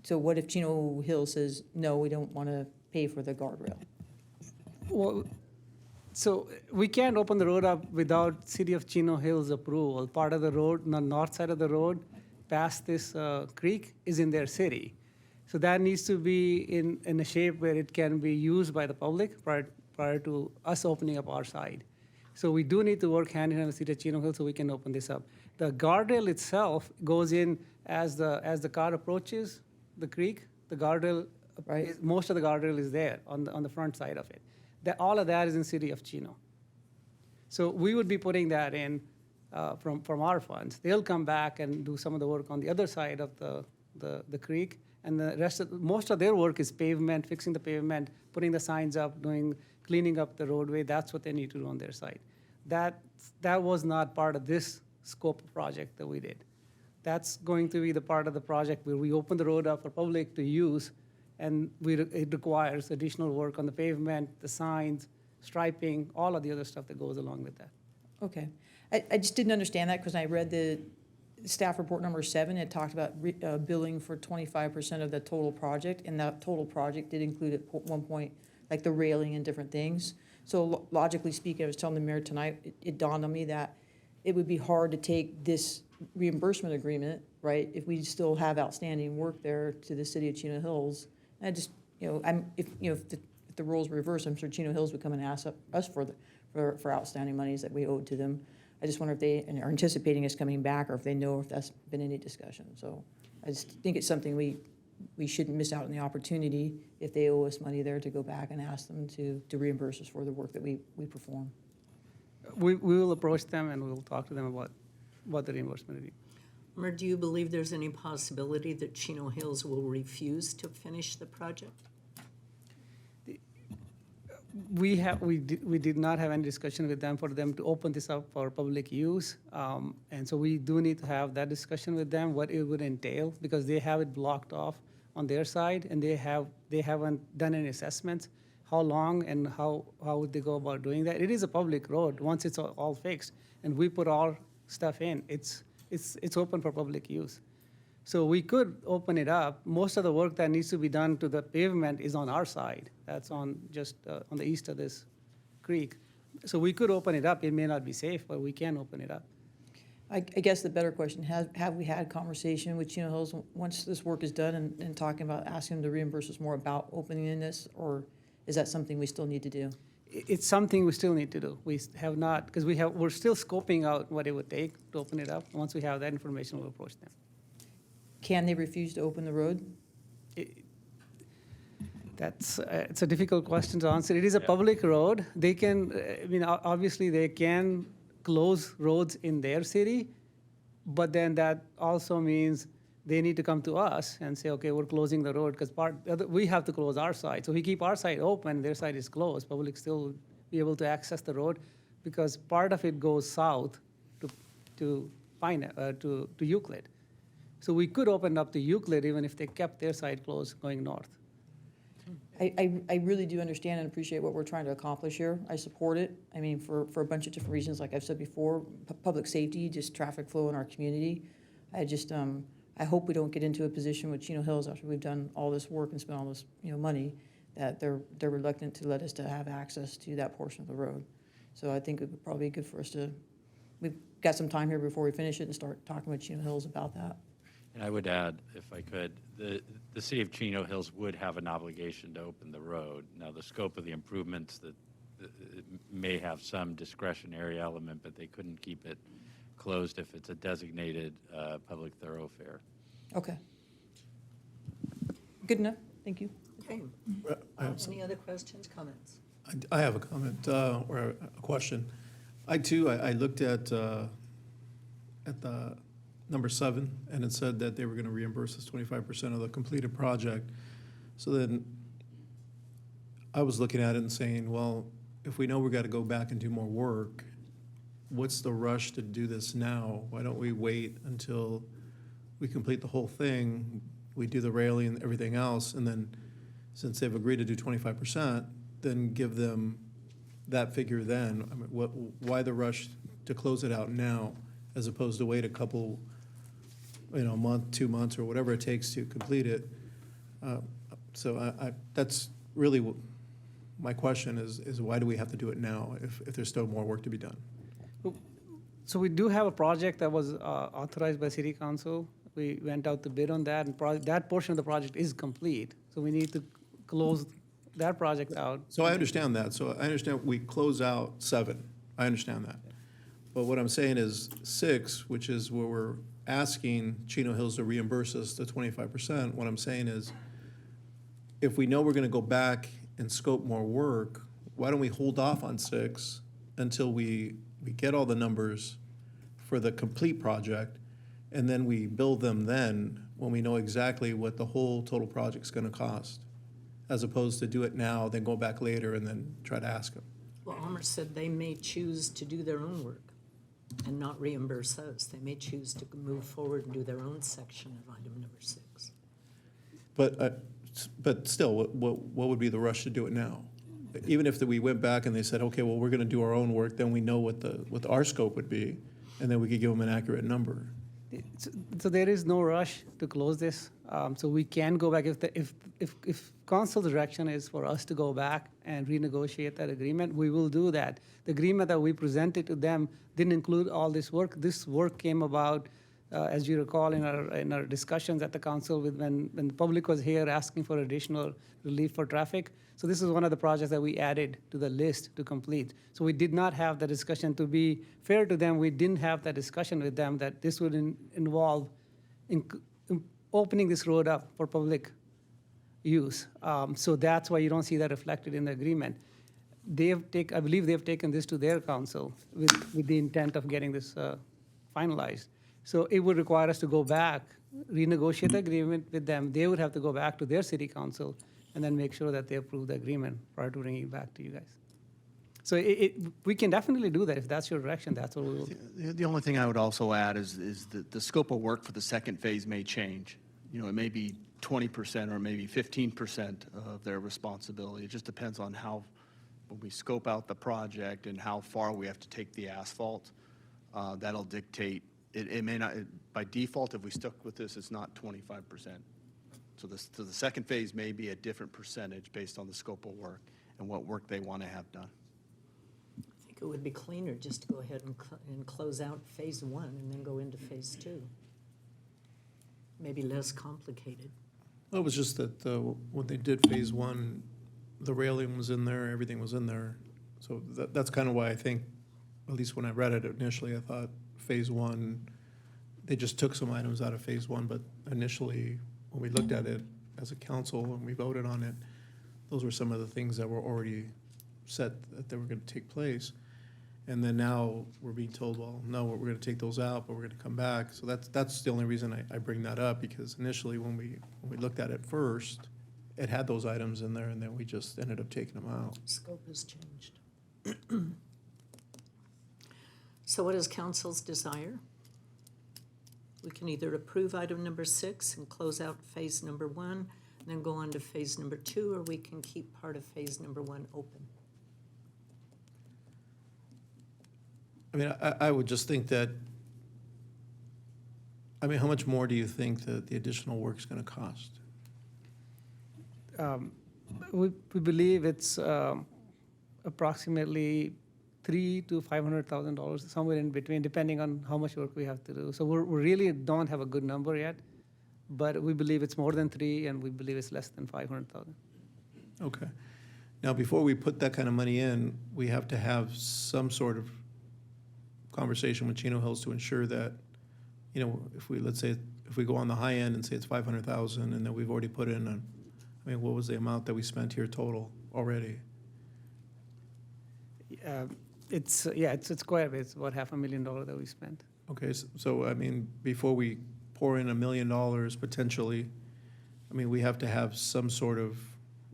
what if Chino Hills says, no, we don't want to pay for the guardrail? Well, so we can't open the road up without city of Chino Hills approval. Part of the road, on the north side of the road, past this creek, is in their city. So that needs to be in a shape where it can be used by the public prior to us opening up our side. So we do need to work hand in hand with city of Chino Hills so we can open this up. The guardrail itself goes in as the car approaches the creek. The guardrail, Right. Most of the guardrail is there on the front side of it. All of that is in city of Chino. So we would be putting that in from our funds. They'll come back and do some of the work on the other side of the creek, and the rest most of their work is pavement, fixing the pavement, putting the signs up, cleaning up the roadway. That's what they need to do on their side. That was not part of this scope of project that we did. That's going to be the part of the project where we open the road up for public to use, and it requires additional work on the pavement, the signs, striping, all of the other stuff that goes along with that. Okay. I just didn't understand that because I read the staff report number 7. It talked about billing for 25% of the total project, and that total project did include at one point like the railing and different things. So logically speaking, I was telling the mayor tonight, it dawned on me that it would be hard to take this reimbursement agreement, right, if we still have outstanding work there to the city of Chino Hills. And I just, if the roles reverse, I'm sure Chino Hills would come and ask us for outstanding monies that we owed to them. I just wonder if they are anticipating us coming back, or if they know if that's been any discussion. So I just think it's something we shouldn't miss out on the opportunity if they owe us money there to go back and ask them to reimburse us for the work that we perform. We will approach them and we'll talk to them about the reimbursement. Or do you believe there's any possibility that Chino Hills will refuse to finish the project? We did not have any discussion with them for them to open this up for public use, and so we do need to have that discussion with them, what it would entail, because they have it blocked off on their side, and they haven't done any assessments. How long and how would they go about doing that? It is a public road once it's all fixed, and we put all stuff in. It's open for public use. So we could open it up. Most of the work that needs to be done to the pavement is on our side. That's on just on the east of this creek. So we could open it up. It may not be safe, but we can open it up. I guess the better question, have we had conversation with Chino Hills once this work is done and talking about asking them to reimburse us more about opening in this, or is that something we still need to do? It's something we still need to do. We have not, because we're still scoping out what it would take to open it up. Once we have that information, we'll approach them. Can they refuse to open the road? It's a difficult question to answer. It is a public road. They can, obviously they can close roads in their city, but then that also means they need to come to us and say, okay, we're closing the road, because we have to close our side. So we keep our side open, their side is closed. Public still be able to access the road, because part of it goes south to Euclid. So we could open up to Euclid even if they kept their side closed going north. I really do understand and appreciate what we're trying to accomplish here. I support it. I mean, for a bunch of different reasons, like I've said before, public safety, just traffic flow in our community. I hope we don't get into a position with Chino Hills after we've done all this work and spent all this, money, that they're reluctant to let us to have access to that portion of the road. So I think it would probably be good for us we've got some time here before we finish it and start talking with Chino Hills about that. And I would add, if I could, the city of Chino Hills would have an obligation to open the road. Now, the scope of the improvements that it may have some discretionary element, but they couldn't keep it closed if it's a designated public thoroughfare. Okay. Good enough. Thank you. Okay. Any other questions, comments? I have a comment or a question. I looked at the number 7, and it said that they were going to reimburse us 25% of the completed project. So then I was looking at it and saying, well, if we know we've got to go back and do more work, what's the rush to do this now? Why don't we wait until we complete the whole thing, we do the railing and everything else, and then since they've agreed to do 25%, then give them that figure then? I mean, why the rush to close it out now as opposed to wait a couple, a month, 2 months, or whatever it takes to complete it? So that's really my question is why do we have to do it now if there's still more work to be done? So we do have a project that was authorized by City Council. We went out to bid on that, and that portion of the project is complete. So we need to close that project out. So I understand that. So I understand we close out 7. I understand that. But what I'm saying is 6, which is where we're asking Chino Hills to reimburse us the 25%, what I'm saying is if we know we're going to go back and scope more work, why don't we hold off on 6 until we get all the numbers for the complete project, and then we build them then when we know exactly what the whole total project's going to cost, as opposed to do it now, then go back later and then try to ask them. Well, Amr said they may choose to do their own work and not reimburse us. They may choose to move forward and do their own section of item number 6. But still, what would be the rush to do it now? Even if we went back and they said, okay, well, we're going to do our own work, then we know what our scope would be, and then we could give them an accurate number. So there is no rush to close this. So we can go back if council direction is for us to go back and renegotiate that agreement, we will do that. The agreement that we presented to them didn't include all this work. This work came about, as you recall, in our discussions at the council when the public was here asking for additional relief for traffic. So this is one of the projects that we added to the list to complete. So we did not have the discussion. To be fair to them, we didn't have that discussion with them that this would involve opening this road up for public use. So that's why you don't see that reflected in the agreement. I believe they've taken this to their council with the intent of getting this finalized. So it would require us to go back, renegotiate the agreement with them. They would have to go back to their city council and then make sure that they approve the agreement prior to bringing it back to you guys. So we can definitely do that. If that's your direction, that's what we will do. The only thing I would also add is that the scope of work for the second phase may change. It may be 20% or maybe 15% of their responsibility. It just depends on when we scope out the project and how far we have to take the asphalt, that'll dictate. It may not, by default, if we stuck with this, it's not 25%. So the second phase may be a different percentage based on the scope of work and what work they want to have done. I think it would be cleaner just to go ahead and close out phase one and then go into phase two. Maybe less complicated. Well, it was just that when they did phase one, the railing was in there, everything was in there. So that's kind of why I think, at least when I read it initially, I thought phase one, they just took some items out of phase one, but initially, when we looked at it as a council and we voted on it, those were some of the things that were already set that they were going to take place. And then now we're being told, well, no, we're going to take those out, but we're going to come back. So that's the only reason I bring that up, because initially when we looked at it first, it had those items in there, and then we just ended up taking them out. Scope has changed. So what is council's desire? We can either approve item number 6 and close out phase number 1, and then go on to phase number 2, or we can keep part of phase number 1 open. I mean, I would just think that, I mean, how much more do you think that the additional work's going to cost? We believe it's approximately $300,000 to $500,000, somewhere in between, depending on how much work we have to do. So we really don't have a good number yet, but we believe it's more than 3, and we believe it's less than 500,000. Okay. Now, before we put that kind of money in, we have to have some sort of conversation with Chino Hills to ensure that, you know, let's say, if we go on the high end and say it's 500,000, and then we've already put in, I mean, what was the amount that we spent here total already? It's quite a bit. It's about $500,000 that we spent. Okay, so, I mean, before we pour in $1 million potentially, I mean, we have to have some sort of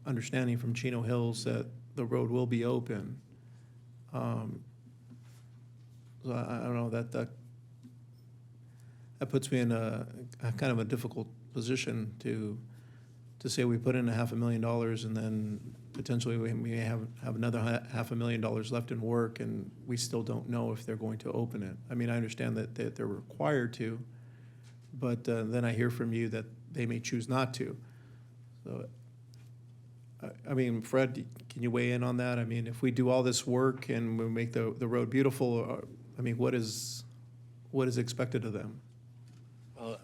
understanding from Chino Hills that the road will be open. So I don't know, that puts me in a kind of a difficult position to say we put in $500,000 and then potentially we may have another $500,000 left in work, and we still don't know if they're going to open it. I mean, I understand that they're required to, but then I hear from you that they may choose not to. So, I mean, Fred, can you weigh in on that? I mean, if we do all this work and we make the road beautiful, I mean, what is expected of them? Well,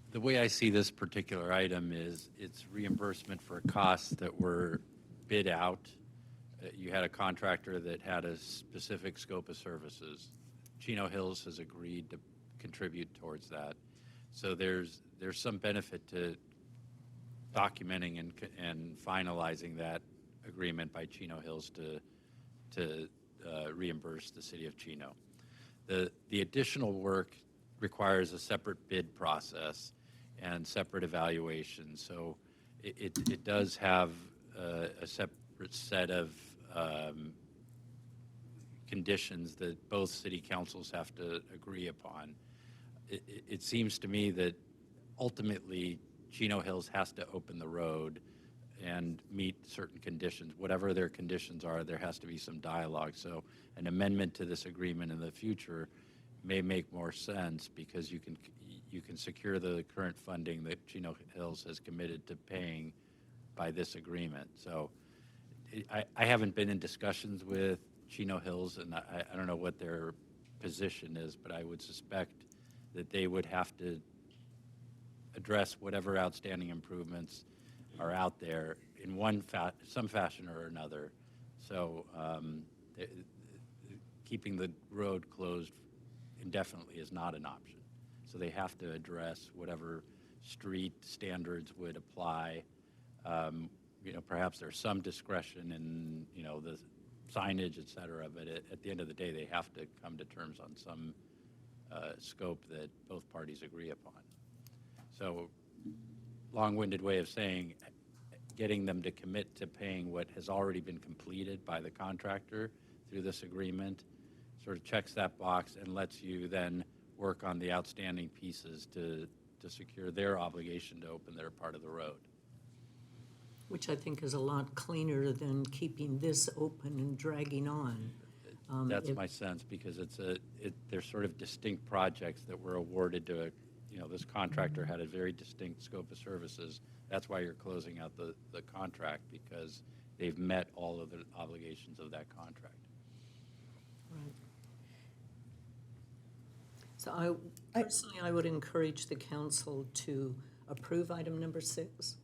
the way I see this particular item is it's reimbursement for costs that were bid out. You had a contractor that had a specific scope of services. Chino Hills has agreed to contribute towards that. So there's some benefit to documenting and finalizing that agreement by Chino Hills to reimburse the city of Chino. The additional work requires a separate bid process and separate evaluation. So it does have a separate set of conditions that both city councils have to agree upon. It seems to me that ultimately Chino Hills has to open the road and meet certain conditions. Whatever their conditions are, there has to be some dialogue. So an amendment to this agreement in the future may make more sense, because you can secure the current funding that Chino Hills has committed to paying by this agreement. So I haven't been in discussions with Chino Hills, and I don't know what their position is, but I would suspect that they would have to address whatever outstanding improvements are out there in some fashion or another. So keeping the road closed indefinitely is not an option. So they have to address whatever street standards would apply. You know, perhaps there's some discretion in, you know, the signage, et cetera, but at the end of the day, they have to come to terms on some scope that both parties agree upon. So, long-winded way of saying, getting them to commit to paying what has already been completed by the contractor through this agreement sort of checks that box and lets you then work on the outstanding pieces to secure their obligation to open their part of the road. Which I think is a lot cleaner than keeping this open and dragging on. That's my sense, because they're sort of distinct projects that were awarded to, this contractor had a very distinct scope of services. That's why you're closing out the contract, because they've met all of the obligations of that contract. Right. So personally, I would encourage the council to approve item number 6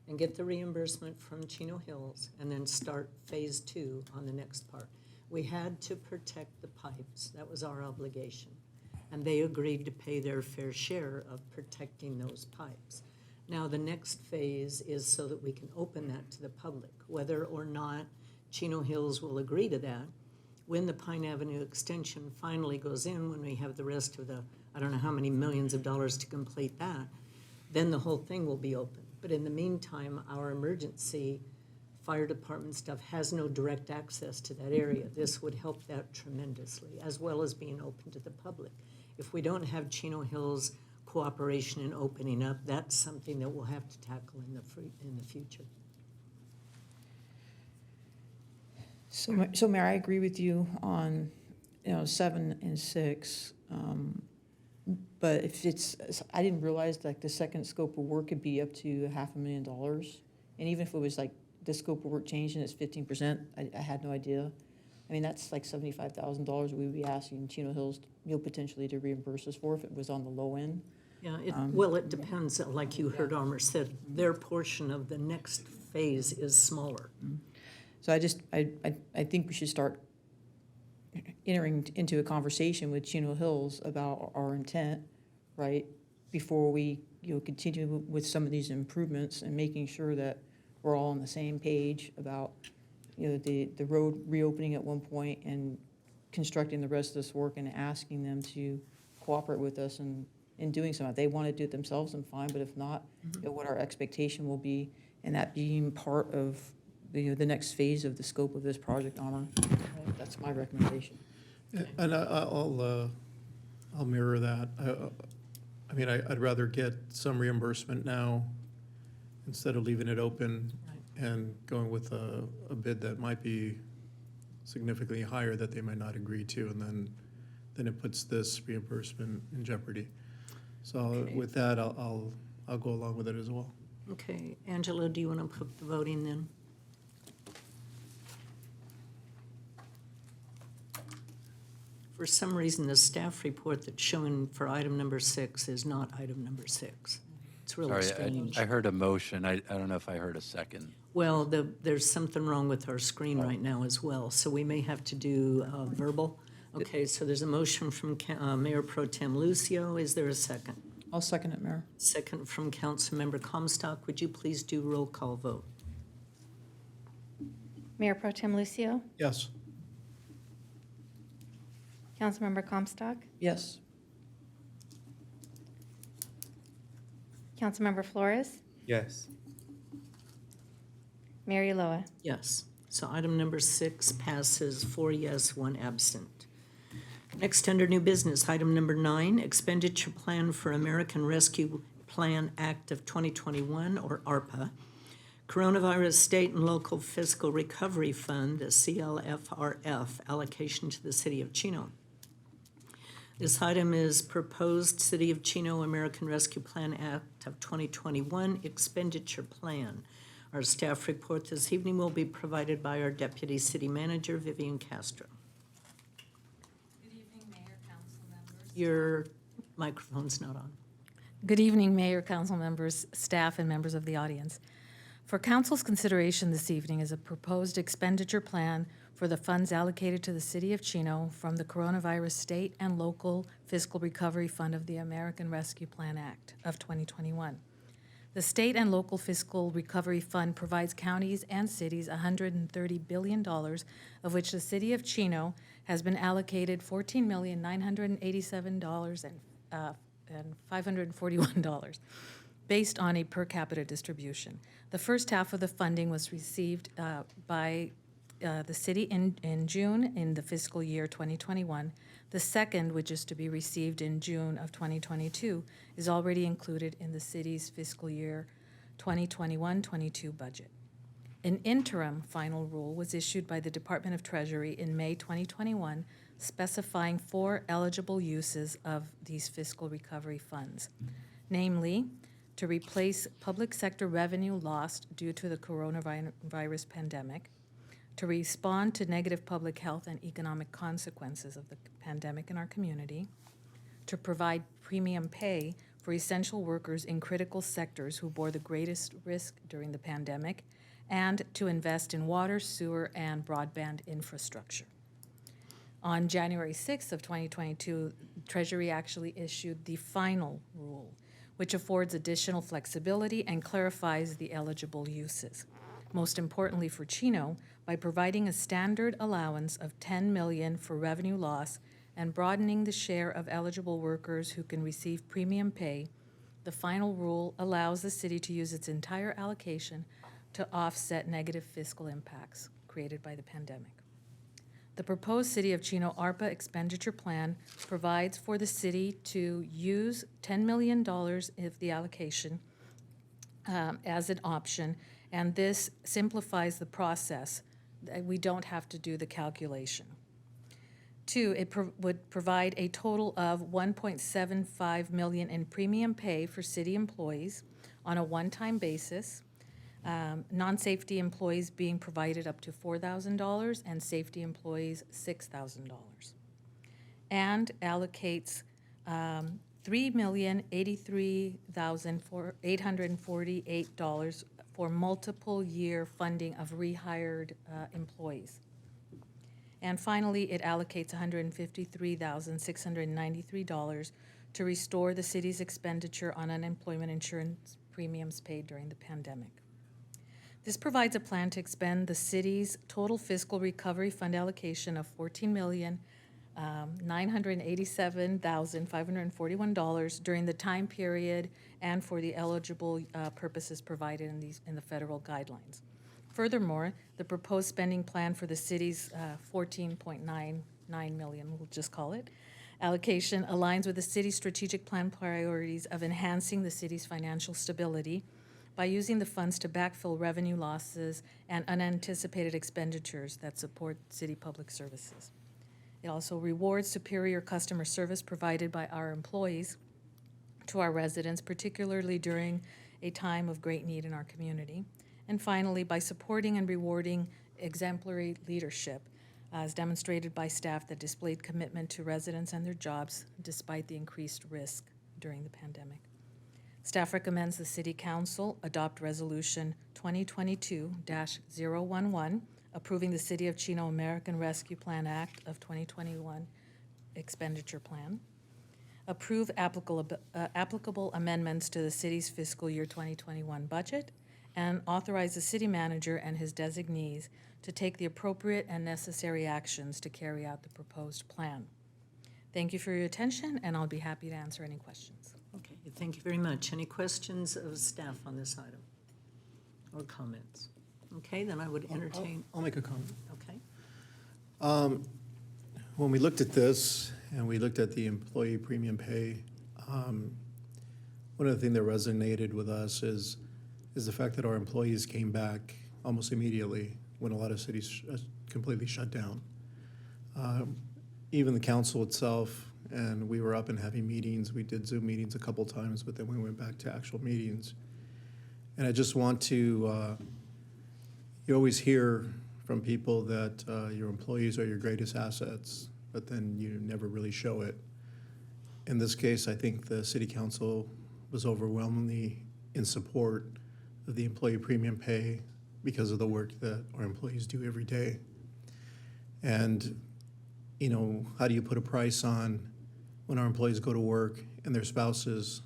and get the reimbursement from Chino Hills and then start phase 2 on the next part. We had to protect the pipes. That was our obligation. And they agreed to pay their fair share of protecting those pipes. Now, the next phase is so that we can open that to the public. Whether or not Chino Hills will agree to that, when the Pine Avenue extension finally goes in, when we have the rest of the, I don't know how many millions of dollars to complete that, then the whole thing will be open. But in the meantime, our emergency fire department stuff has no direct access to that area. This would help that tremendously, as well as being open to the public. If we don't have Chino Hills cooperation in opening up, that's something that we'll have to tackle in the future. So Mayor, I agree with you on, 7 and 6. But if I didn't realize like the second scope of work could be up to $500,000. And even if it was like the scope of work changed and it's 15%, I had no idea. I mean, that's like $75,000 we would be asking Chino Hills, potentially to reimburse us for if it was on the low end. Yeah, it depends, like you heard Armour said, their portion of the next phase is smaller. So I think we should start entering into a conversation with Chino Hills about our intent, right? Before we, continue with some of these improvements and making sure that we're all on the same page about, the road reopening at one point and constructing the rest of this work and asking them to cooperate with us in doing so. If they want to do it themselves, then fine, but if not, what our expectation will be, and that being part of the next phase of the scope of this project, Armour. That's my recommendation. And I'll mirror that. I mean, I'd rather get some reimbursement now instead of leaving it open and going with a bid that might be significantly higher that they might not agree to, and then it puts this reimbursement in jeopardy. So with that, I'll go along with it as well. Okay, Angela, do you want to put the voting then? For some reason, the staff report that's shown for item number 6 is not item number 6. It's really Sorry, strange. I heard a motion. I don't know if I heard a second. Well, there's something wrong with our screen right now as well, so we may have to do verbal. Okay, so there's a motion from Mayor Pro Tem Lucio. Is there a second? I'll second it, Mayor. Second from Councilmember Comstock. Would you please do roll call vote? Mayor Pro Tem Lucio, Yes. Councilmember Comstock, Yes. Councilmember Flores, Yes. Mary Loa. Yes. So item number 6 passes 4 yes, 1 absent. Next, under new business, item number 9, expenditure plan for American Rescue Plan Act of 2021, or ARPA. Coronavirus State and Local Fiscal Recovery Fund, the CLFRF, allocation to the City of Chino. This item is proposed City of Chino American Rescue Plan Act of 2021 expenditure plan. Our staff report this evening will be provided by our Deputy City Manager, Vivian Castro. Good evening, Mayor, council members. Your microphone's not on. Good evening, Mayor, council members, staff, and members of the audience. For council's consideration this evening is a proposed expenditure plan for the funds allocated to the City of Chino from the Coronavirus State and Local Fiscal Recovery Fund of the American Rescue Plan Act of 2021. The State and Local Fiscal Recovery Fund provides counties and cities $130 billion, of which the City of Chino has been allocated $14,987,541, based on a per capita distribution. The first half of the funding was received by the city in June in the fiscal year 2021. The second, which is to be received in June of 2022, is already included in the city's fiscal year 2021-22 budget. An interim final rule was issued by the Department of Treasury in May 2021, specifying 4 eligible uses of these fiscal recovery funds, namely, to replace public sector revenue lost due to the coronavirus pandemic, to respond to negative public health and economic consequences of the pandemic in our community, to provide premium pay for essential workers in critical sectors who bore the greatest risk during the pandemic, and to invest in water, sewer, and broadband infrastructure. On January 6th of 2022, Treasury actually issued the final rule, which affords additional flexibility and clarifies the eligible uses. Most importantly for Chino, by providing a standard allowance of $10 million for revenue loss and broadening the share of eligible workers who can receive premium pay, the final rule allows the city to use its entire allocation to offset negative fiscal impacts created by the pandemic. The proposed City of Chino ARPA expenditure plan provides for the city to use $10 million of the allocation as an option, and this simplifies the process. We don't have to do the calculation. 2, it would provide a total of $1.75 million in premium pay for city employees on a one-time basis, non-safety employees being provided up to $4,000 and safety employees $6,000, and allocates $3,083,848 for multiple year funding of rehired employees. And finally, it allocates $153,693 to restore the city's expenditure on unemployment insurance premiums paid during the pandemic. This provides a plan to expend the city's total fiscal recovery fund allocation of $14,987,541 during the time period and for the eligible purposes provided in the federal guidelines. Furthermore, the proposed spending plan for the city's $14.99 million, we'll just call it, allocation aligns with the city's strategic plan priorities of enhancing the city's financial stability by using the funds to backfill revenue losses and unanticipated expenditures that support city public services. It also rewards superior customer service provided by our employees to our residents, particularly during a time of great need in our community. And finally, by supporting and rewarding exemplary leadership, as demonstrated by staff that displayed commitment to residents and their jobs despite the increased risk during the pandemic. Staff recommends the City Council adopt Resolution 2022-011, approving the City of Chino American Rescue Plan Act of 2021 expenditure plan, approve applicable amendments to the city's fiscal year 2021 budget, and authorize the city manager and his designees to take the appropriate and necessary actions to carry out the proposed plan. Thank you for your attention, and I'll be happy to answer any questions. Okay, thank you very much. Any questions of staff on this item or comments? Okay, then I would entertain. I'll make a comment. Okay. When we looked at this and we looked at the employee premium pay, one of the things that resonated with us is the fact that our employees came back almost immediately when a lot of cities completely shut down. Even the council itself, and we were up and having meetings. We did Zoom meetings a couple times, but then we went back to actual meetings. And I just want to, you always hear from people that your employees are your greatest assets, but then you never really show it. In this case, I think the city council was overwhelmingly in support of the employee premium pay because of the work that our employees do every day. And, you know, how do you put a price on when our employees go to work and their spouses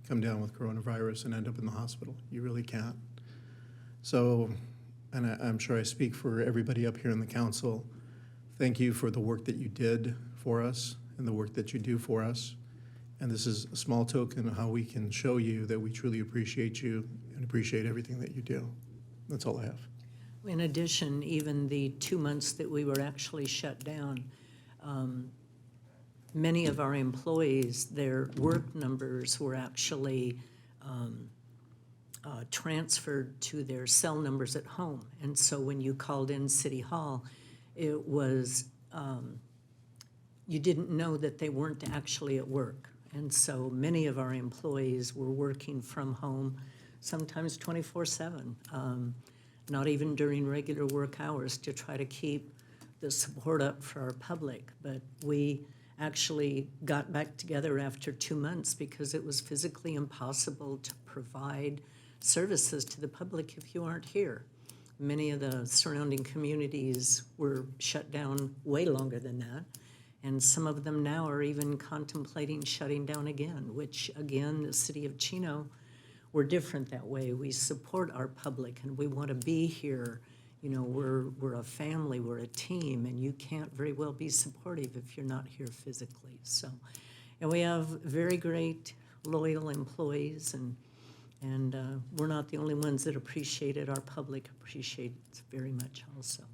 come down with coronavirus and end up in the hospital? You really can't. So, and I'm sure I speak for everybody up here in the council, thank you for the work that you did for us and the work that you do for us. And this is a small token of how we can show you that we truly appreciate you and appreciate everything that you do. That's all I have. In addition, even the 2 months that we were actually shut down, many of our employees, their work numbers were actually transferred to their cell numbers at home. And so when you called in City Hall, it was, you didn't know that they weren't actually at work. And so many of our employees were working from home, sometimes 24/7, not even during regular work hours, to try to keep the support up for our public. But we actually got back together after 2 months because it was physically impossible to provide services to the public if you aren't here. Many of the surrounding communities were shut down way longer than that. And some of them now are even contemplating shutting down again, which, again, the city of Chino, we're different that way. We support our public and we want to be here. You know, we're a family, we're a team, and you can't very well be supportive if you're not here physically. So, and we have very great, loyal employees, and we're not the only ones that appreciate it. Our public appreciates it very much also.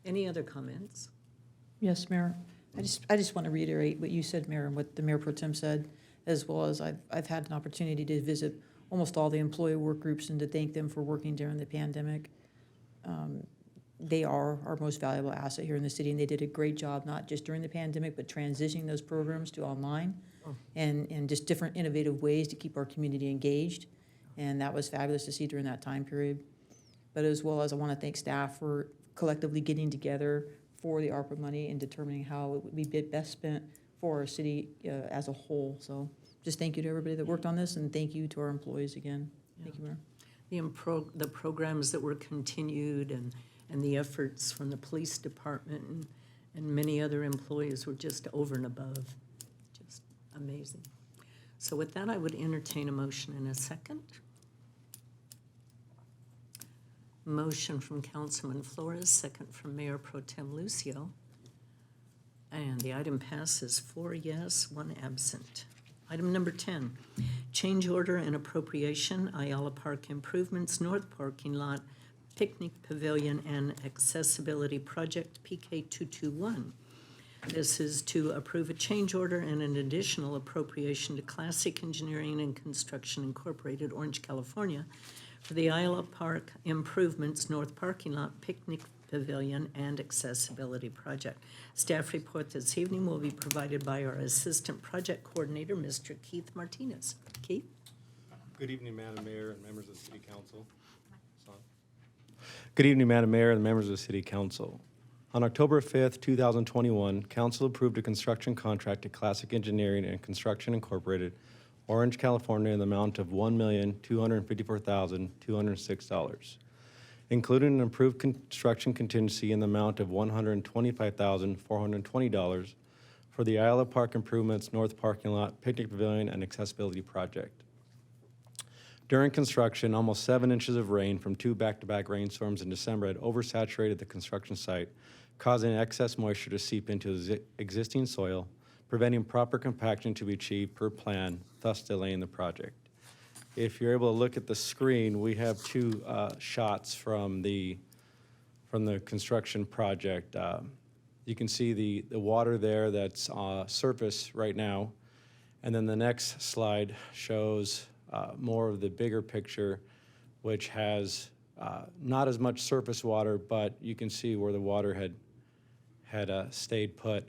Any other comments? Yes, Mayor. I just want to reiterate what you said, Mayor, and what the Mayor Pro Tem said, as well as I've had an opportunity to visit almost all the employee work groups and to thank them for working during the pandemic. They are our most valuable asset here in the city, and they did a great job, not just during the pandemic, but transitioning those programs to online and just different innovative ways to keep our community engaged. And that was fabulous to see during that time period. But as well as I want to thank staff for collectively getting together for the ARPA money and determining how it would be best spent for our city as a whole. So just thank you to everybody that worked on this, and thank you to our employees again. Thank you, Mayor. The programs that were continued and the efforts from the police department and many other employees were just over and above. Just amazing. So with that, I would entertain a motion in a second. Motion from Councilman Flores, second from Mayor Pro Tem Lucio. And the item passes 4 yes, 1 absent. Item number 10, change order and appropriation, Ayala Park Improvements, North Parking Lot, Picnic Pavilion and Accessibility Project, PK 221. This is to approve a change order and an additional appropriation to Classic Engineering and Construction Incorporated, Orange, California, for the Ayala Park Improvements, North Parking Lot, Picnic Pavilion and Accessibility Project. Staff report this evening will be provided by our Assistant Project Coordinator, Mr. Keith Martinez. Keith? Good evening, Madam Mayor and members of the City Council. Good evening, Madam Mayor and members of the City Council. On October 5th, 2021, Council approved a construction contract to Classic Engineering and Construction Incorporated, Orange, California, in the amount of $1,254,206, including an approved construction contingency in the amount of $125,420 for the Ayala Park Improvements, North Parking Lot, Picnic Pavilion, and Accessibility Project. During construction, almost 7 inches of rain from 2 back-to-back rainstorms in December had oversaturated the construction site, causing excess moisture to seep into existing soil, preventing proper compaction to be achieved per plan, thus delaying the project. If you're able to look at the screen, we have 2 shots from the construction project. You can see the water there that's surface right now, and then the next slide shows more of the bigger picture, which has not as much surface water, but you can see where the water had stayed put.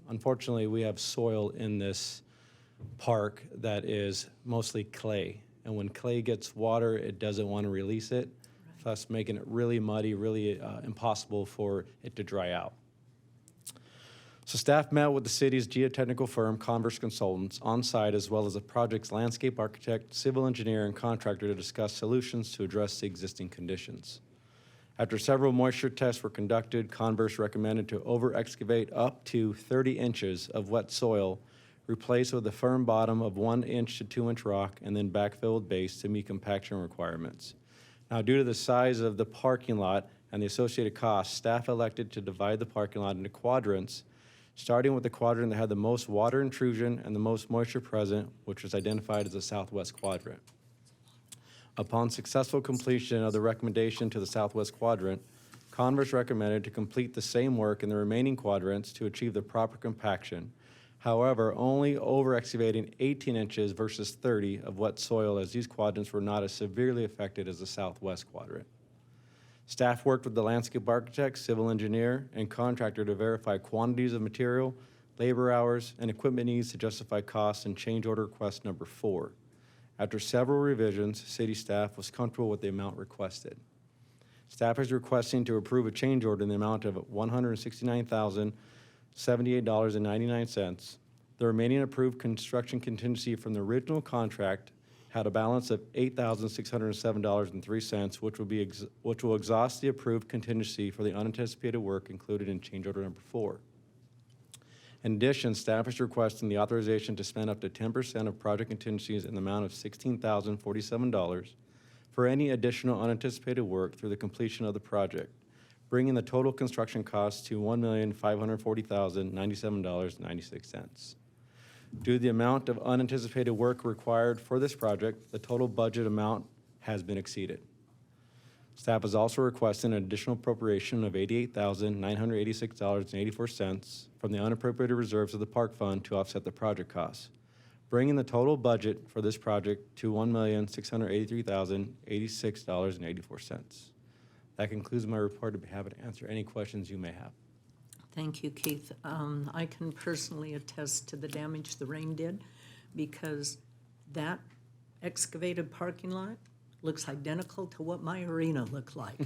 Unfortunately, we have soil in this park that is mostly clay. And when clay gets water, it doesn't want to release it, thus making it really muddy, really impossible for it to dry out. So staff met with the city's geotechnical firm, Converse Consultants, on site, as well as the project's landscape architect, civil engineer, and contractor to discuss solutions to address the existing conditions. After several moisture tests were conducted, Converse recommended to over-excavate up to 30 inches of wet soil, replace with a firm bottom of 1 inch to 2 inch rock, and then backfill with base to meet compaction requirements. Now, due to the size of the parking lot and the associated costs, staff elected to divide the parking lot into quadrants, starting with the quadrant that had the most water intrusion and the most moisture present, which was identified as the southwest quadrant. Upon successful completion of the recommendation to the southwest quadrant, Converse recommended to complete the same work in the remaining quadrants to achieve the proper compaction, However, only over-excavating 18 inches versus 30 of wet soil, as these quadrants were not as severely affected as the southwest quadrant. Staff worked with the landscape architect, civil engineer, and contractor to verify quantities of material, labor hours, and equipment needs to justify costs in change order request number 4. After several revisions, city staff was comfortable with the amount requested. Staff is requesting to approve a change order in the amount of $169,078.99. The remaining approved construction contingency from the original contract had a balance of $8,607.03, which will exhaust the approved contingency for the unanticipated work included in change order number 4. In addition, staff is requesting the authorization to spend up to 10% of project contingencies in the amount of $16,047 for any additional unanticipated work through the completion of the project, bringing the total construction cost to $1,540,097.96. Due to the amount of unanticipated work required for this project, the total budget amount has been exceeded. Staff is also requesting an additional appropriation of $88,986.84 from the unappropriated reserves of the Park Fund to offset the project costs, bringing the total budget for this project to $1,683,086.84. That concludes my report. I'd be happy to answer any questions you may have. Thank you, Keith. I can personally attest to the damage the rain did because that excavated parking lot looks identical to what my arena looked like.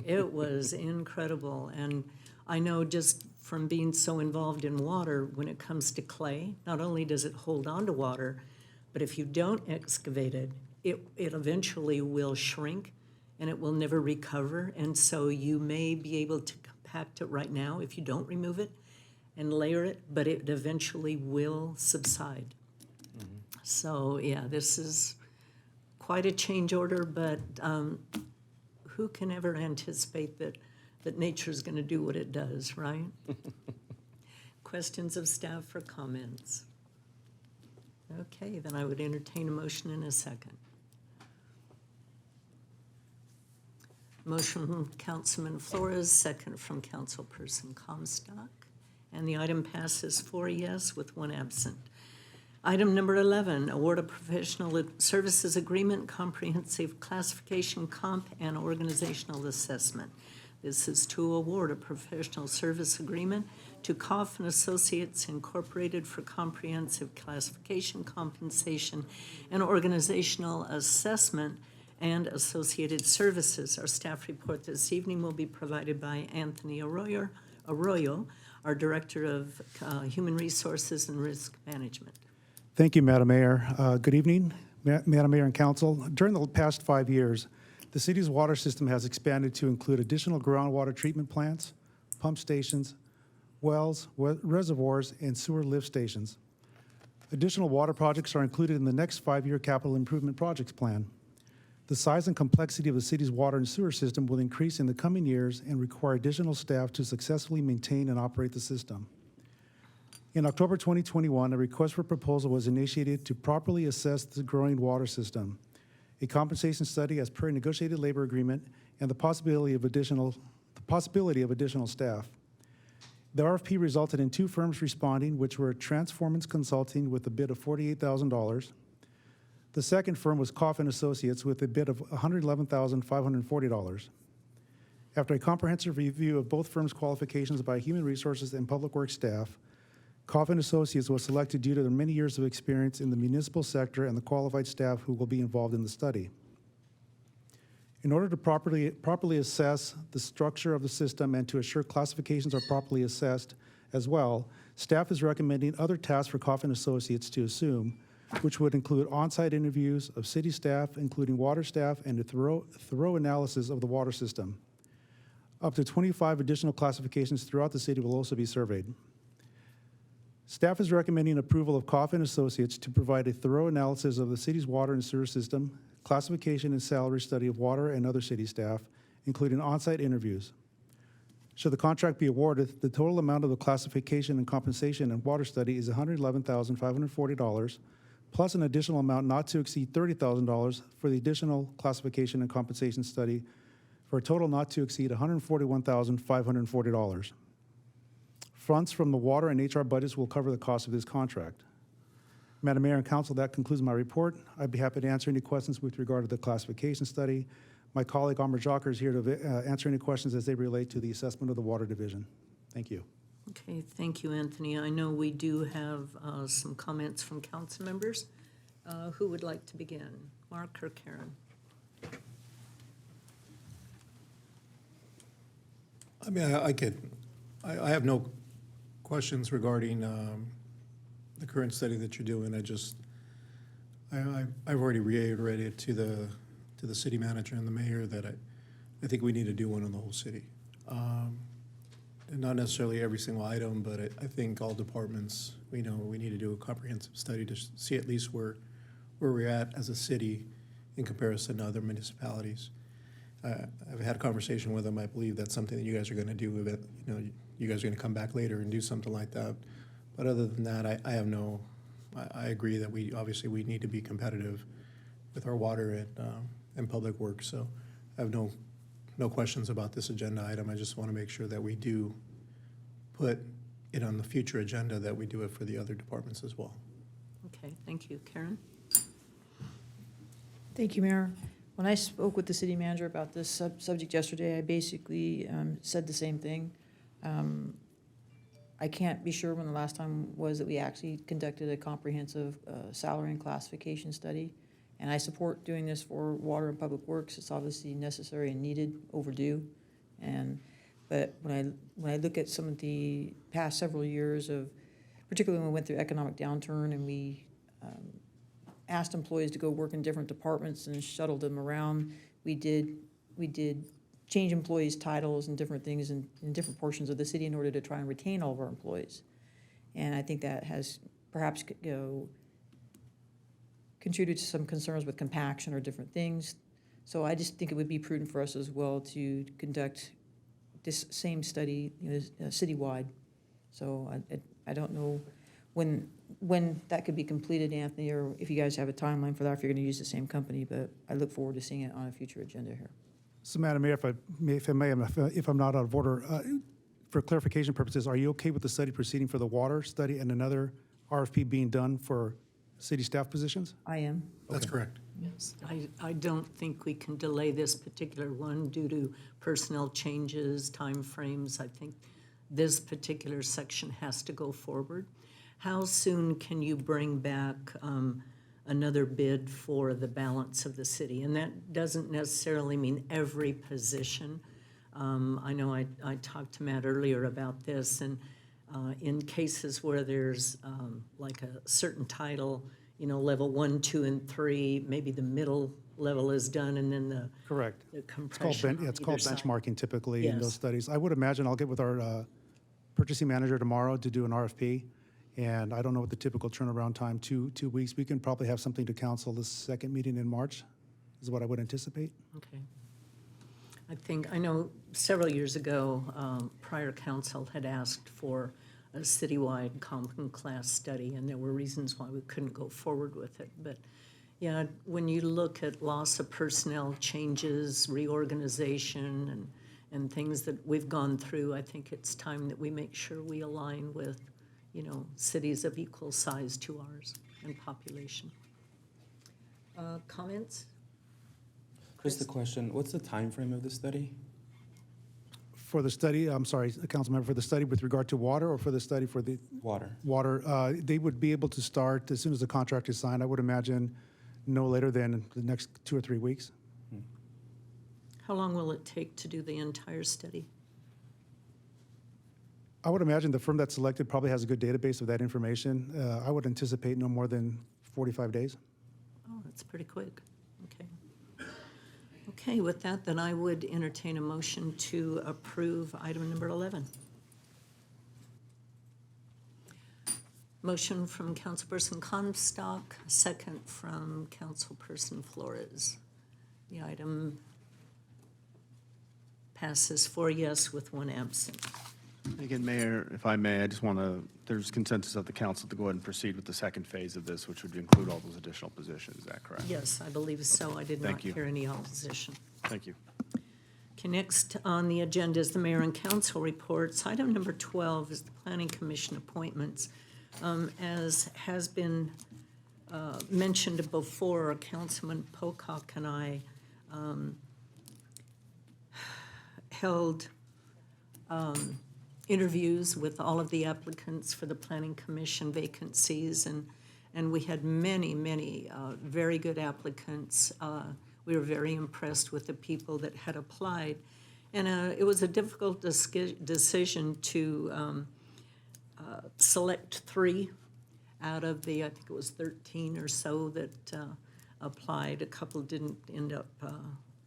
It was incredible. And I know just from being so involved in water, when it comes to clay, not only does it hold on to water, but if you don't excavate it, it eventually will shrink and it will never recover. And so you may be able to compact it right now if you don't remove it and layer it, but it eventually will subside. So yeah, this is quite a change order, but who can ever anticipate that nature's going to do what it does, right? Questions of staff or comments? Okay, then I would entertain a motion in a second. Motion from Councilman Flores, second from Councilperson Comstock. And the item passes 4 yes with 1 absent. Item number 11, award a professional services agreement, comprehensive classification, comp, and organizational assessment. This is to award a professional service agreement to Coffin Associates Incorporated for comprehensive classification, compensation, and organizational assessment and associated services. Our staff report this evening will be provided by Anthony Arroyo, our Director of Human Resources and Risk Management. Thank you, Madam Mayor. Good evening, Madam Mayor and Council. During the past 5 years, the city's water system has expanded to include additional groundwater treatment plants, pump stations, wells, reservoirs, and sewer lift stations. Additional water projects are included in the next 5-year capital improvement projects plan. The size and complexity of the city's water and sewer system will increase in the coming years and require additional staff to successfully maintain and operate the system. In October 2021, a request for proposal was initiated to properly assess the growing water system, a compensation study as per a negotiated labor agreement, and the possibility of additional staff. The RFP resulted in 2 firms responding, which were Transformance Consulting with a bid of $48,000. The second firm was Coffin Associates with a bid of $111,540. After a comprehensive review of both firms' qualifications by Human Resources and Public Works staff, Coffin Associates was selected due to their many years of experience in the municipal sector and the qualified staff who will be involved in the study. In order to properly assess the structure of the system and to assure classifications are properly assessed as well, staff is recommending other tasks for Coffin Associates to assume, which would include on-site interviews of city staff, including water staff, and a thorough analysis of the water system. Up to 25 additional classifications throughout the city will also be surveyed. Staff is recommending approval of Coffin Associates to provide a thorough analysis of the city's water and sewer system, classification and salary study of water and other city staff, including on-site interviews. Should the contract be awarded, the total amount of the classification and compensation and water study is $111,540, plus an additional amount not to exceed $30,000 for the additional classification and compensation study, for a total not to exceed $141,540. Funds from the water and HR budgets will cover the cost of this contract. Madam Mayor and Council, that concludes my report. I'd be happy to answer any questions with regard to the classification study. My colleague, Amr Jocker, is here to answer any questions as they relate to the assessment of the Water Division. Thank you. Okay, thank you, Anthony. I know we do have some comments from council members. Who would like to begin? Mark or Karen? I mean, I have no questions regarding the current study that you're doing. I've already reiterated to the city manager and the mayor that I think we need to do one in the whole city. And not necessarily every single item, but I think all departments, we need to do a comprehensive study to see at least where we're at as a city in comparison to other municipalities. I've had a conversation with them. I believe that's something that you guys are going to do. With it. You guys are going to come back later and do something like that. But other than that, I agree that we need to be competitive with our water and public works. So I have no questions about this agenda item. I just want to make sure that we do put it on the future agenda, that we do it for the other departments as well. Okay, thank you. Karen? Thank you, Mayor. When I spoke with the city manager about this subject yesterday, I basically said the same thing. I can't be sure when the last time was that we actually conducted a comprehensive salary and classification study. And I support doing this for water and public works. It's obviously necessary and needed, overdue. But when I look at some of the past several years of, particularly when we went through economic downturn and we asked employees to go work in different departments and shuttled them around, we did change employees' titles and different things in different portions of the city in order to try and retain all of our employees. And I think that has perhaps contributed to some concerns with compaction or different things. So I just think it would be prudent for us as well to conduct this same study citywide. So I don't know when that could be completed, Anthony, or if you guys have a timeline for that, if you're going to use the same company, but I look forward to seeing it on a future agenda here. So, Madam Mayor, if I'm not out of order, for clarification purposes, are you okay with the study proceeding for the water study and another RFP being done for city staff positions? I am. That's correct. Yes. I don't think we can delay this particular one due to personnel changes, timeframes. I think this particular section has to go forward. How soon can you bring back another bid for the balance of the city? And that doesn't necessarily mean every position. I know I talked to Matt earlier about this, and in cases where there's like a certain title, level 1, 2, and 3, maybe the middle level is done, and then the Correct. the compression. It's called on either side. benchmarking typically in Yes. those studies. I would imagine I'll get with our purchasing manager tomorrow to do an RFP. And I don't know what the typical turnaround time, 2 weeks. We can probably have something to council the second meeting in March, is what I would anticipate. Okay. I know several years ago, prior council had asked for a citywide common class study, and there were reasons why we couldn't go forward with it. But yeah, when you look at loss of personnel changes, reorganization, and things that we've gone through, I think it's time that we make sure we align with cities of equal size to ours in population. Comments? Just a question, what's the time frame of the study? For the study, I'm sorry, Councilmember, for the study with regard to water or for the study for the Water. water, they would be able to start as soon as the contract is signed. I would imagine no later than the next 2 or 3 weeks. How long will it take to do the entire study? I would imagine the firm that's selected probably has a good database of that information. I would anticipate no more than 45 days. Oh, that's pretty quick. Okay. Okay, with that, then I would entertain a motion to approve item number 11. Motion from Councilperson Comstock, second from Councilperson Flores. The item passes 4 yes with 1 absent. Again, Mayor, if I may, I just want to, there's consensus of the council to go ahead and proceed with the second phase of this, which would include all those additional positions. Is that correct? Yes, I believe so. I did Thank not you. hear any opposition. Thank you. Okay, next on the agenda is the mayor and council reports. Item number 12 is the planning commission appointments. As has been mentioned before, Councilman Pocock and I held interviews with all of the applicants for the planning commission vacancies, and we had many very good applicants. We were very impressed with the people that had applied. And it was a difficult decision to select 3 out of the, I think it was 13 or so that applied. A couple didn't end up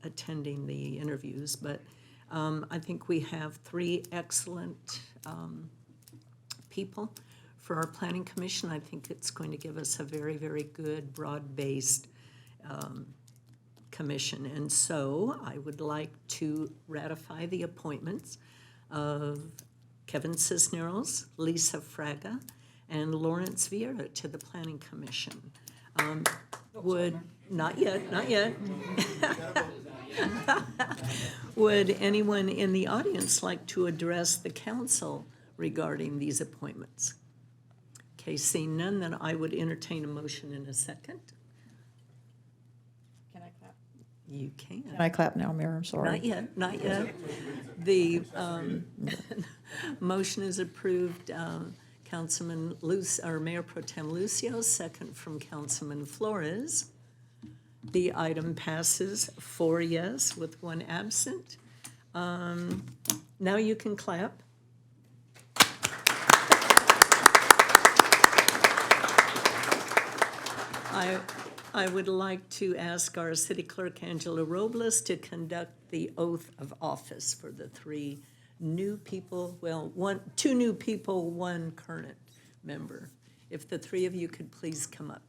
attending the interviews, but I think we have 3 excellent people for our planning commission. I think it's going to give us a very, very good, broad-based commission. And so I would like to ratify the appointments of Kevin Cisneros, Lisa Fraga, and Lawrence Vieira to the Planning Commission. Not yet. Would anyone in the audience like to address the council regarding these appointments? Okay, seeing none, then I would entertain a motion in a second. Can I clap? You can. Can I clap now, Mayor? I'm sorry. Not yet. The motion is approved. Councilman or Mayor Pro Tem Lucio, second from Councilman Flores. The item passes 4 yes with 1 absent. Now you can clap. I would like to ask our city clerk, Angela Robles, to conduct the oath of office for the 3 new people, well, 2 new people, 1 current member. If the 3 of you could please come up.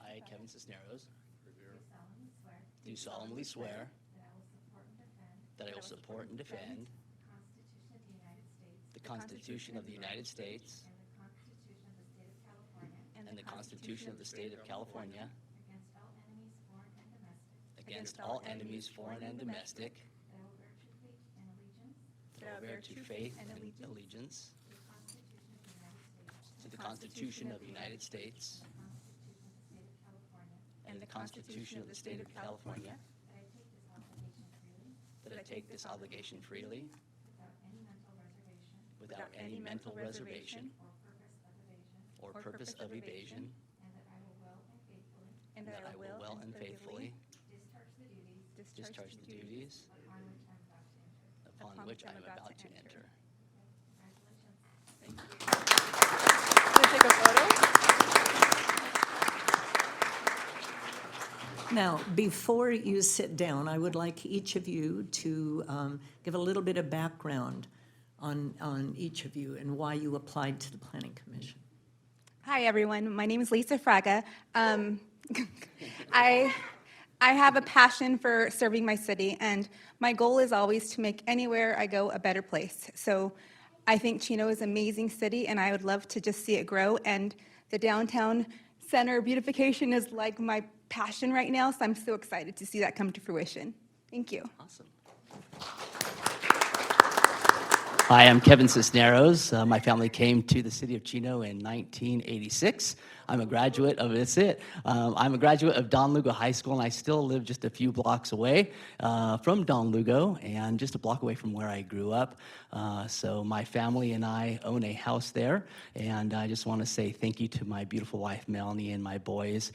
I, Kevin Cisneros, do solemnly swear that I will support and defend the Constitution of the United States and the Constitution of the State of California against all enemies, foreign and domestic, that I will bear true faith and allegiance to the Constitution of the United States and the Constitution of the State of California, that I take this obligation freely without any mental reservation or purpose of evasion, and that I will well and faithfully discharge the duties upon which I am about to enter. Thank you. Can I take a photo? Now, before you sit down, I would like each of you to give a little bit of background on each of you and why you applied to the Planning Commission. Hi, everyone. My name is Lisa Fraga. I have a passion for serving my city, and my goal is always to make anywhere I go a better place. So I think Chino is an amazing city, and I would love to just see it grow. And the downtown center beautification is like my passion right now, so I'm so excited to see that come to fruition. Thank you. Awesome. Hi, I'm Kevin Cisneros. My family came to the city of Chino in 1986. I'm a graduate of, I'm a graduate of Don Lugo High School, and I still live just a few blocks away from Don Lugo and just a block away from where I grew up. So my family and I own a house there, and I just want to say thank you to my beautiful wife, Melanie, and my boys,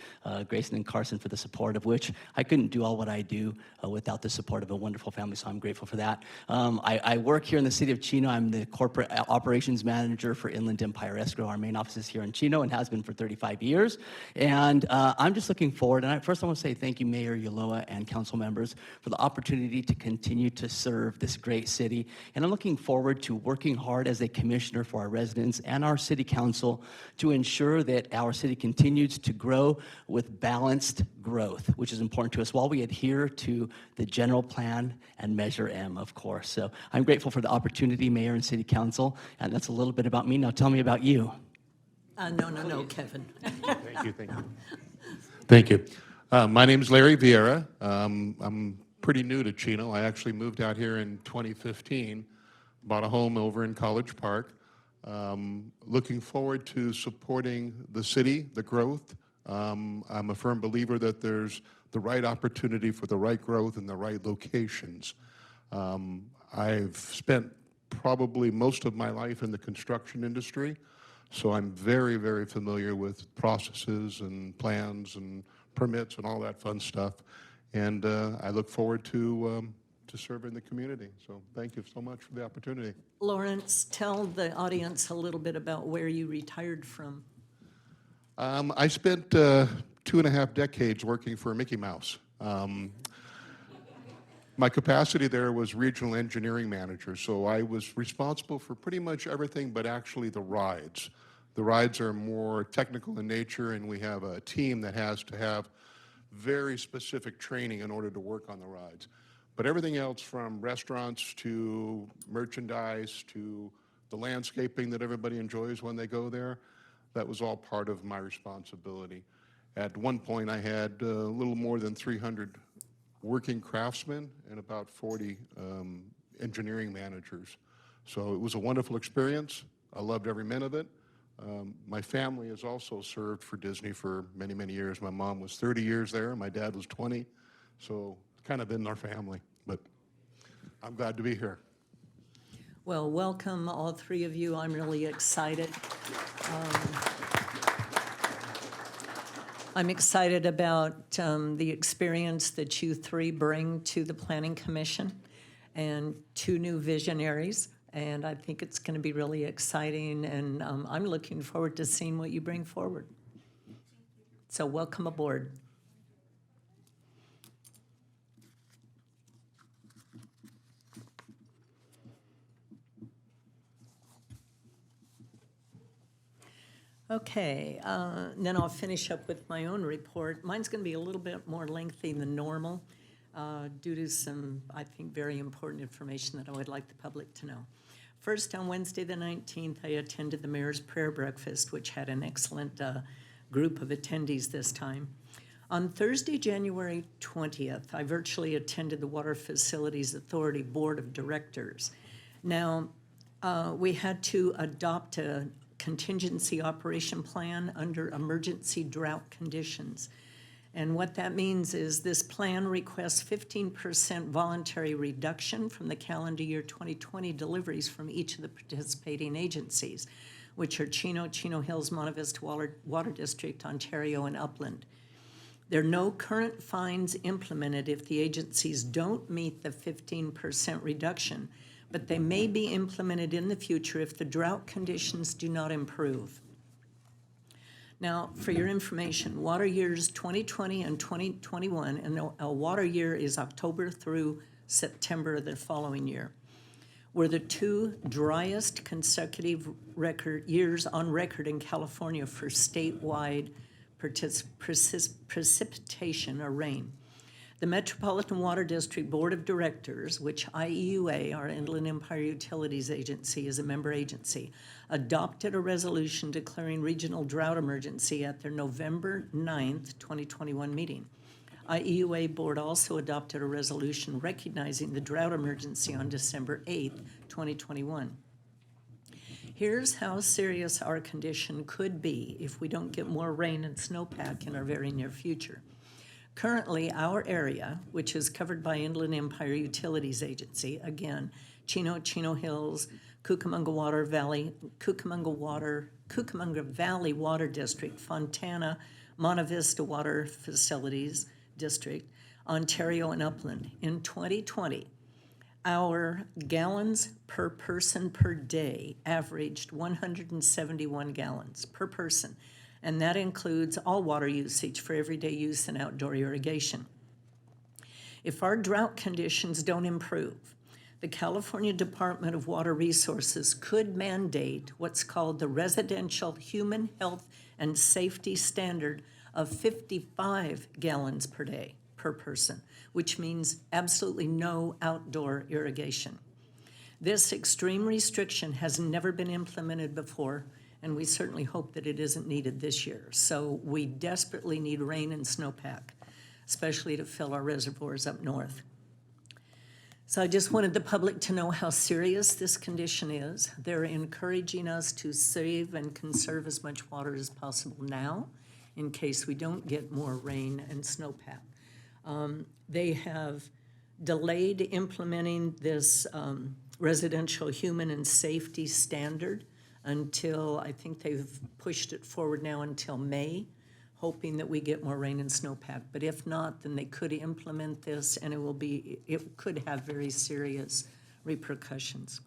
Grayson and Carson, for the support of which I couldn't do all what I do without the support of a wonderful family, so I'm grateful for that. I work here in the city of Chino. I'm the corporate operations manager for Inland Empire Escrow. Our main office is here in Chino and has been for 35 25 years. And I'm just looking forward, and first I want to say thank you, Mayor Yoloa and council members, for the opportunity to continue to serve this great city. And I'm looking forward to working hard as a commissioner for our residents and our city council to ensure that our city continues to grow with balanced growth, which is important to us while we adhere to the general plan and Measure M, of course. So I'm grateful for the opportunity, Mayor and City Council, and that's a little bit about me. Now tell me about you. No, Kevin. Thank you, thank you. Thank you. My name is Larry Vieira. I'm pretty new to Chino. I actually moved out here in 2015, bought a home over in College Park. Looking forward to supporting the city, the growth. I'm a firm believer that there's the right opportunity for the right growth in the right locations. I've spent probably most of my life in the construction industry, so I'm very, very familiar with processes and plans and permits and all that fun stuff. And I look forward to serving the community. So thank you so much for the opportunity. Lawrence, tell the audience a little bit about where you retired from. I spent 2.5 decades working for Mickey Mouse. My capacity there was regional engineering manager, so I was responsible for pretty much everything but actually the rides. The rides are more technical in nature, and we have a team that has to have very specific training in order to work on the rides. But everything else, from restaurants to merchandise to the landscaping that everybody enjoys when they go there, that was all part of my responsibility. At one point, I had a little more than 300 working craftsmen and about 40 engineering managers. So it was a wonderful experience. I loved every minute of it. My family has also served for Disney for many, many years. My mom was 30 years there. My dad was 20. So it's kind of in our family, but I'm glad to be here. Well, welcome, all three of you. I'm really excited. I'm excited about the experience that you three bring to the Planning Commission, and 2 new visionaries, and I think it's going to be really exciting, and I'm looking forward to seeing what you bring forward. So welcome aboard. Okay, then I'll finish up with my own report. Mine's going to be a little bit more lengthy than normal due to some, I think, very important information that I would like the public to know. First, on Wednesday the 19th, I attended the Mayor's Prayer Breakfast, which had an excellent group of attendees this time. On Thursday, January 20th, I virtually attended the Water Facilities Authority Board of Directors. Now, we had to adopt a contingency operation plan under emergency drought conditions. And what that means is this plan requests 15% voluntary reduction from the calendar year 2020 deliveries from each of the participating agencies, which are Chino, Chino Hills, Monte Vista Water District, Ontario, and Upland. There are no current fines implemented if the agencies don't meet the 15% reduction, but they may be implemented in the future if the drought conditions do not improve. Now, for your information, water years 2020 and 2021, and a water year is October through September of the following year, were the 2 driest consecutive years on record in California for statewide precipitation or rain. The Metropolitan Water District Board of Directors, which IEUA, our Inland Empire Utilities Agency, is a member agency, adopted a resolution declaring regional drought emergency at their November 9th, 2021 meeting. IEUA Board also adopted a resolution recognizing the drought emergency on December 8th, 2021. Here's how serious our condition could be if we don't get more rain and snowpack in our very near future. Currently, our area, which is covered by Inland Empire Utilities Agency, again, Chino, Chino Hills, Cucamonga Valley Water District, Fontana, Monte Vista Water Facilities District, Ontario, and Upland. In 2020, our gallons per person per day averaged 171 gallons per person. and that includes all water usage for everyday use and outdoor irrigation. If our drought conditions don't improve, the California Department of Water Resources could mandate what's called the Residential Human Health and Safety Standard of 55 gallons per day per person, which means absolutely no outdoor irrigation. This extreme restriction has never been implemented before, and we certainly hope that it isn't needed this year. So we desperately need rain and snowpack, especially to fill our reservoirs up north. So I just wanted the public to know how serious this condition is. They're encouraging us to save and conserve as much water as possible now in case we don't get more rain and snowpack. They have delayed implementing this residential human and safety standard until, I think they've pushed it forward now until May, hoping that we get more rain and snowpack. But if not, then they could implement this, and it could have very serious repercussions.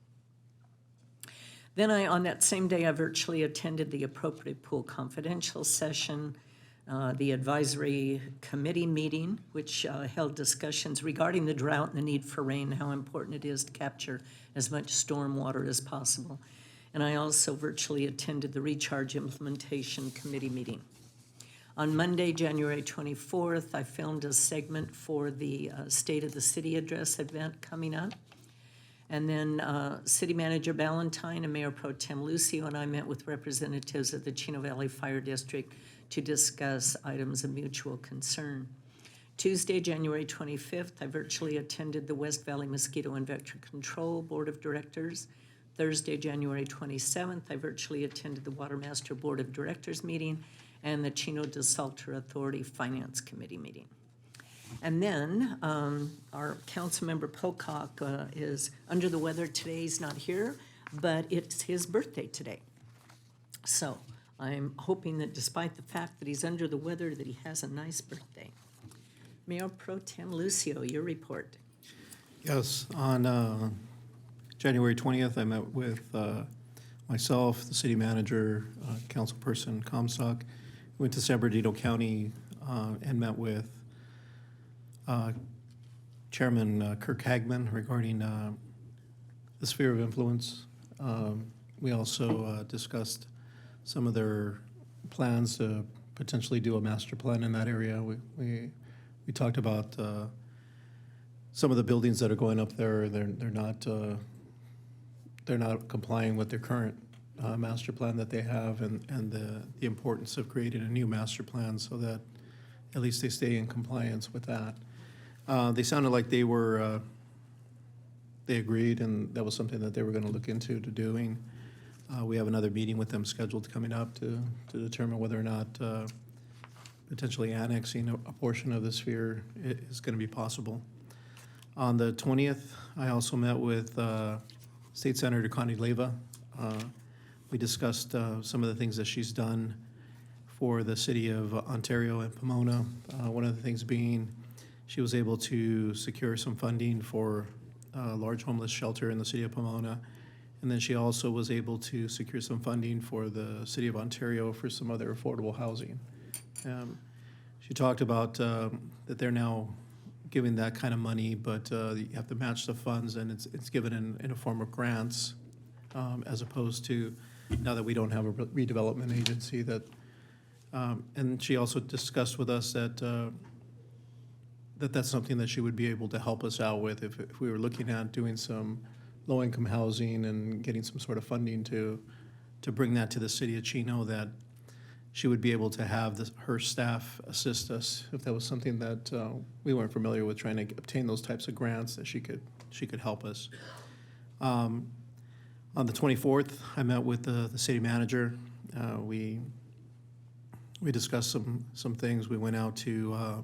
Then on that same day, I virtually attended the Appropriate Pool Confidential session, the advisory committee meeting, which held discussions regarding the drought and the need for rain, how important it is to capture as much storm water as possible. And I also virtually attended the Recharge Implementation Committee meeting. On Monday, January 24th, I filmed a segment for the State of the City Address event coming up. And then City Manager Ballantyne and Mayor Pro Tem Lucio and I met with representatives of the Chino Valley Fire District to discuss items of mutual concern. Tuesday, January 25th, I virtually attended the West Valley Mosquito and Vector Control Board of Directors. Thursday, January 27th, I virtually attended the Water Master Board of Directors meeting and the Chino Desalter Authority Finance Committee meeting. And then our Councilmember Pocock is under the weather today. He's not here, but it's his birthday today. So I'm hoping that despite the fact that he's under the weather, that he has a nice birthday. Mayor Pro Tem Lucio, your report. Yes, on January 20th, I met with myself, the city manager, councilperson Comstock. Went to San Bernardino County and met with Chairman Kirk Hagman regarding the sphere of influence. We also discussed some of their plans to potentially do a master plan in that area. We talked about some of the buildings that are going up there. They're not complying with their current master plan that they have, and the importance of creating a new master plan so that at least they stay in compliance with that. They sounded like they agreed, and that was something that they were going to look into doing. We have another meeting with them scheduled coming up to determine whether or not potentially annexing a portion of the sphere is going to be possible. On the 20th, I also met with State Senator Connie Leyva. We discussed some of the things that she's done for the city of Ontario and Pomona. One of the things being she was able to secure some funding for a large homeless shelter in the city of Pomona. And then she also was able to secure some funding for the city of Ontario for some other affordable housing. She talked about that they're now giving that kind of money, but you have to match the funds, and it's given in a form of grants, as opposed to now that we don't have a redevelopment agency. That and she also discussed with us that that's something that she would be able to help us out with if we were looking at doing some low-income housing and getting some sort of funding to bring that to the city of Chino, that she would be able to have her staff assist us if that was something that we weren't familiar with, trying to obtain those types of grants, that she could help us. On the 24th, I met with the city manager. We discussed some things. We went out to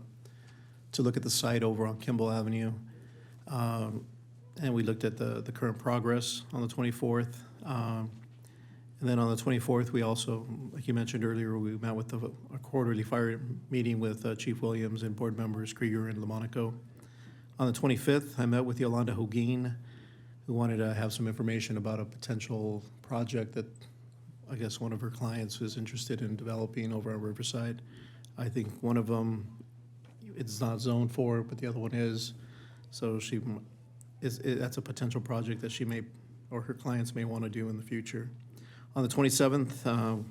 look at the site over on Kimball Avenue, and we looked at the current progress on the 24th. And then on the 24th, we also, like you mentioned earlier, we met with a quarterly fire meeting with Chief Williams and board members Krieger and Lamonaco. On the 25th, I met with Yolanda Hoguin, who wanted to have some information about a potential project that I guess, one of her clients who's interested in developing over on Riverside. I think one of them, it's not zoned for, but the other one is. So that's a potential project that she may, or her clients may want to do in the future. On the 27th,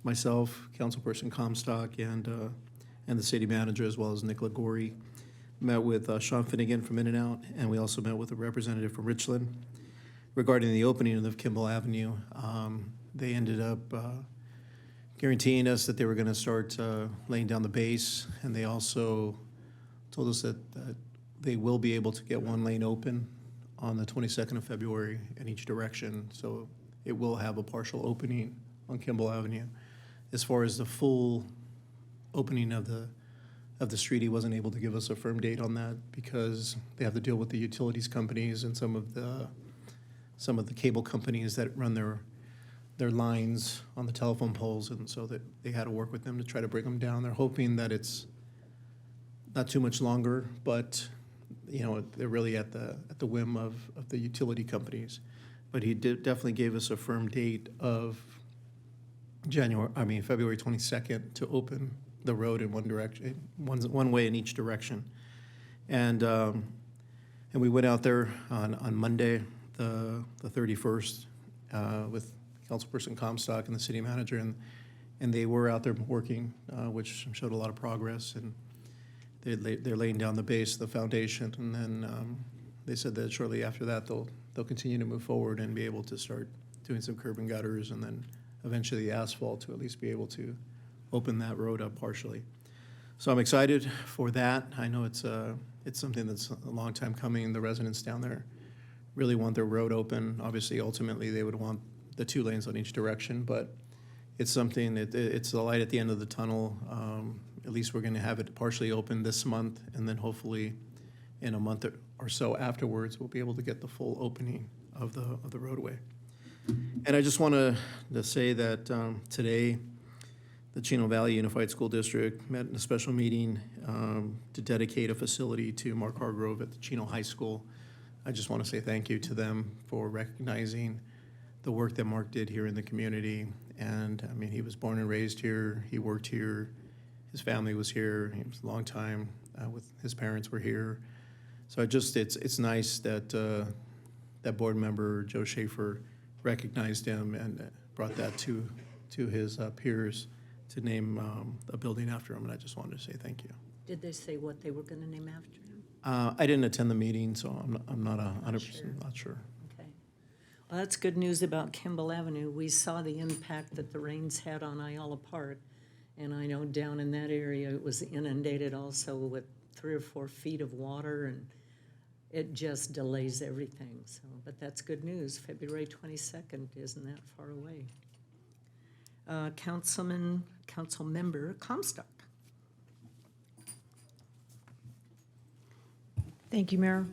myself, Councilperson Comstock, and the city manager, as well as Nicola Gorey, met with Sean Finnegan from In-N-Out, and we also met with a representative from Richland regarding the opening of Kimball Avenue. They ended up guaranteeing us that they were going to start laying down the base, and they also told us that they will be able to get one lane open on the 22nd of February in each direction, so it will have a partial opening on Kimball Avenue. As far as the full opening of the street, he wasn't able to give us a firm date on that because they have to deal with the utilities companies and some of the cable companies that run their lines on the telephone poles, and so that they had to work with them to try to bring them down. They're hoping that it's not too much longer, but they're really at the whim of the utility companies. But he definitely gave us a firm date of February 22nd to open the road in one direction, one way in each direction. And we went out there on Monday, the 31st, with Councilperson Comstock and the city manager, and they were out there working, which showed a lot of progress. And they're laying down the base, the foundation, and then they said that shortly after that they'll continue to move forward and be able to start doing some curb and gutters, and then eventually asphalt to at least be able to open that road up partially. So I'm excited for that. I know it's something that's a long time coming. The residents down there really want their road open. Obviously, ultimately, they would want the 2 lanes on each direction, but it's something, it's the light at the end of the tunnel. At least we're going to have it partially open this month, and then hopefully in a month or so afterwards, we'll be able to get the full opening of the roadway. And I just want to say that today, the Chino Valley Unified School District met in a special meeting to dedicate a facility to Mark Hargrove at the Chino High School. I just want to say thank you to them for recognizing the work that Mark did here in the community. And I mean, he was born and raised here. He worked here. His family was here. He was a long time with his parents were here. So it's nice that that board member Joe Schaefer recognized him and brought that to his peers to name a building after him. And I just wanted to say thank you. Did they say what they were going to name after him? I didn't attend the meeting, so I'm not 100% not sure. Okay. Well, that's good news about Kimball Avenue. We saw the impact that the rains had on Ayala Park, and I know down in that area it was inundated also with 3 or 4 feet of water, and it just delays everything. So, but that's good news. February 22nd isn't that far away. Councilmember Comstock. Thank you, Mayor.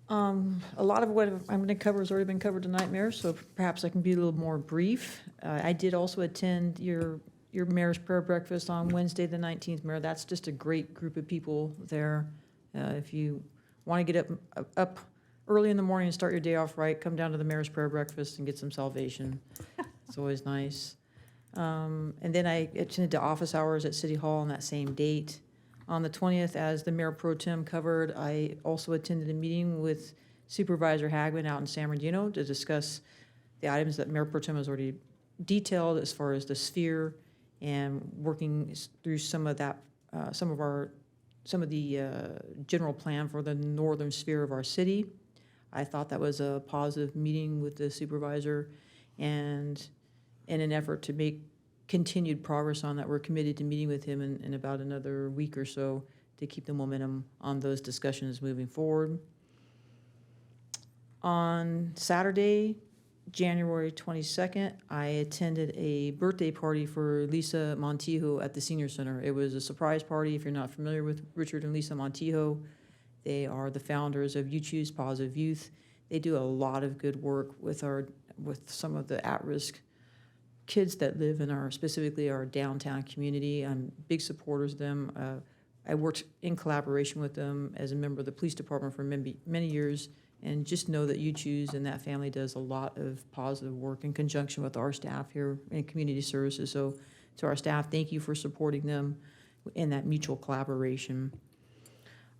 A lot of what I'm going to cover has already been covered tonight, Mayor, so perhaps I can be a little more brief. I did also attend your Mayor's Prayer Breakfast on Wednesday, the 19th, Mayor. That's just a great group of people there. If you want to get up early in the morning and start your day off right, come down to the Mayor's Prayer Breakfast and get some salvation. It's always nice. And then I attended the office hours at City Hall on that same date. On the 20th, as the Mayor Pro Tem covered, I also attended a meeting with Supervisor Hagman out in San Bernardino to discuss the items that Mayor Pro Tem has already detailed as far as the sphere and working through some of that, some of the general plan for the northern sphere of our city. I thought that was a positive meeting with the supervisor, and in an effort to make continued progress on that, we're committed to meeting with him in about another week or so to keep the momentum on those discussions moving forward. On Saturday, January 22nd, I attended a birthday party for Lisa Montijo at the Senior Center. It was a surprise party. If you're not familiar with Richard and Lisa Montijo, they are the founders of You Choose Positive Youth. They do a lot of good work with some of the at-risk kids that live in specifically our downtown community. I'm big supporters of them. I worked in collaboration with them as a member of the police department for many years And just know that you choose and that family does a lot of positive work in conjunction with our staff here in community services. So to our staff, thank you for supporting them in that mutual collaboration.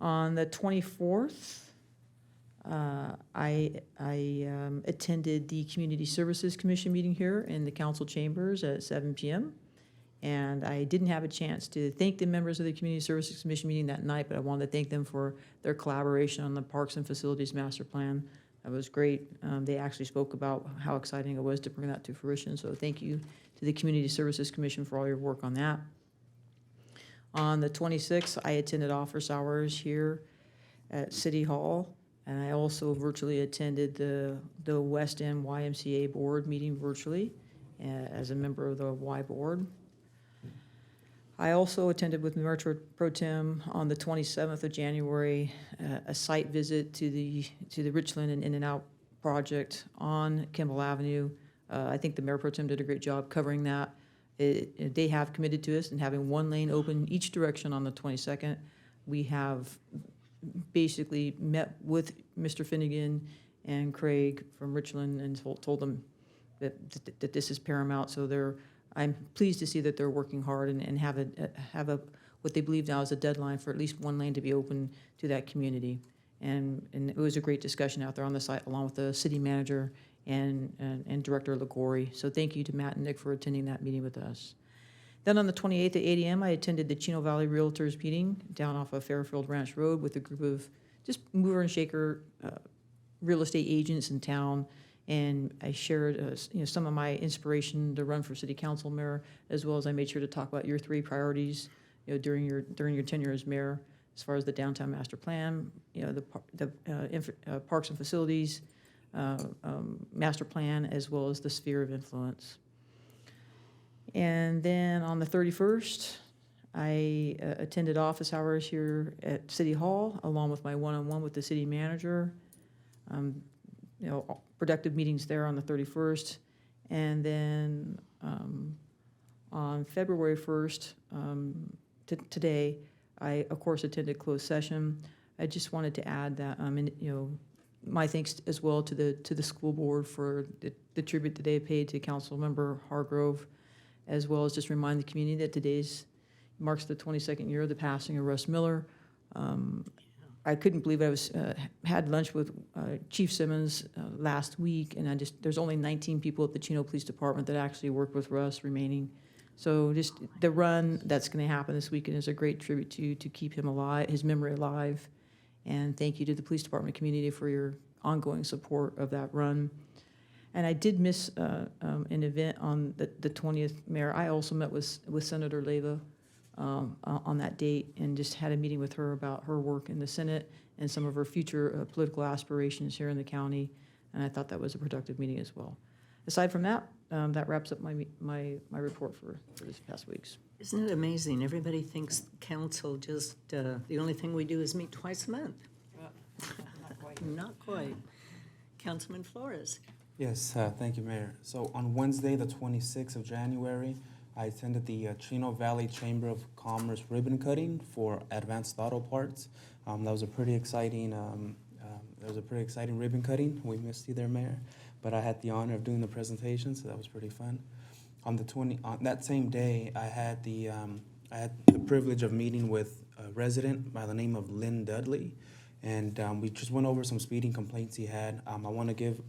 On the 24th, I attended the Community Services Commission meeting here in the council chambers at 7 p.m. And I didn't have a chance to thank the members of the Community Services Commission meeting that night, but I wanted to thank them for their collaboration on the Parks and Facilities Master Plan. That was great. They actually spoke about how exciting it was to bring that to fruition. So thank you to the Community Services Commission for all your work on that. On the 26th, I attended office hours here at City Hall, and I also virtually attended the West End YMCA board meeting virtually as a member of the Y board. I also attended with Mayor Pro Tem on the 27th of January a site visit to the Richland and In-N-Out project on Kimball Avenue. I think the Mayor Pro Tem did a great job covering that. They have committed to us and having one lane open each direction on the 22nd. We have basically met with Mr. Finnegan and Craig from Richland and told them that this is paramount. So I'm pleased to see that they're working hard and have what they believe now is a deadline for at least one lane to be open to that community. And it was a great discussion out there on the site, along with the city manager and Director Ligori. So thank you to Matt and Nick for attending that meeting with us. Then on the 28th at 8 a.m., I attended the Chino Valley Realtors meeting down off of Fairfield Ranch Road with a group of just mover and shaker real estate agents in town. And I shared some of my inspiration to run for city council, mayor, as well as I made sure to talk about your 3 priorities during your tenure as mayor, as far as the downtown master plan, the parks and facilities master plan, as well as the sphere of influence. And then on the 31st, I attended office hours here at City Hall, along with my one-on-one with the city manager. Productive meetings there on the 31st. And then on February 1st, today, I, of course, attended closed session. I just wanted to add that, my thanks as well to the school board for the tribute that they paid to Councilmember Hargrove, as well as just remind the community that today's marks the 22nd year of the passing of Russ Miller. I couldn't believe I had lunch with Chief Simmons last week, and there's only 19 people at the Chino Police Department that actually worked with Russ remaining. So just the run that's going to happen this weekend is a great tribute to keep him alive, his memory alive. And thank you to the police department community for your ongoing support of that run. And I did miss an event on the 20th, Mayor. I also met with Senator Leyva on that date and just had a meeting with her about her work in the Senate and some of her future political aspirations here in the county. And I thought that was a productive meeting as well. Aside from that, that wraps up my report for this past weeks. Isn't it amazing? Everybody thinks council just, the only thing we do is meet twice a month. Not quite. Not quite. Councilman Flores. Yes, thank you, Mayor. So on Wednesday, the 26th of January, I attended the Chino Valley Chamber of Commerce ribbon cutting for Advanced Auto Parts. That was a pretty exciting. Ribbon cutting. We missed you there, Mayor, but I had the honor of doing the presentation, so that was pretty fun. On that same day, I had the privilege of meeting with a resident by the name of Lynn Dudley, and we just went over some speeding complaints he had. I want to give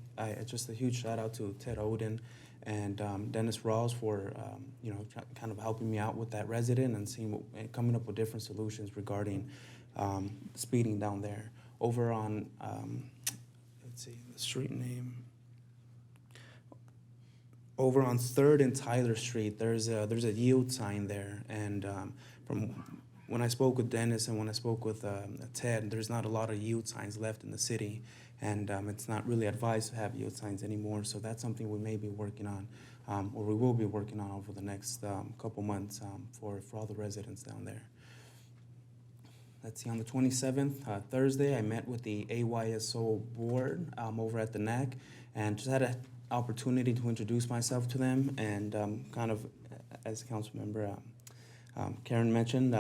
just a huge shout out to Ted Oden and Dennis Rawls for kind of helping me out with that resident and coming up with different solutions regarding speeding down there. Over on let's see the street name. Over on 3rd and Tyler Street, there's a yield sign there, and from when I spoke with Dennis and when I spoke with Ted, there's not a lot of yield signs left in the city, and it's not really advised to have yield signs anymore. So that's something we may be working on, or we will be working on over the next couple months for all the residents down there. Let's see, on the 27th, Thursday, I met with the AYSO board over at the NAC, and just had an opportunity to introduce myself to them, and kind of, as Councilmember Karen mentioned,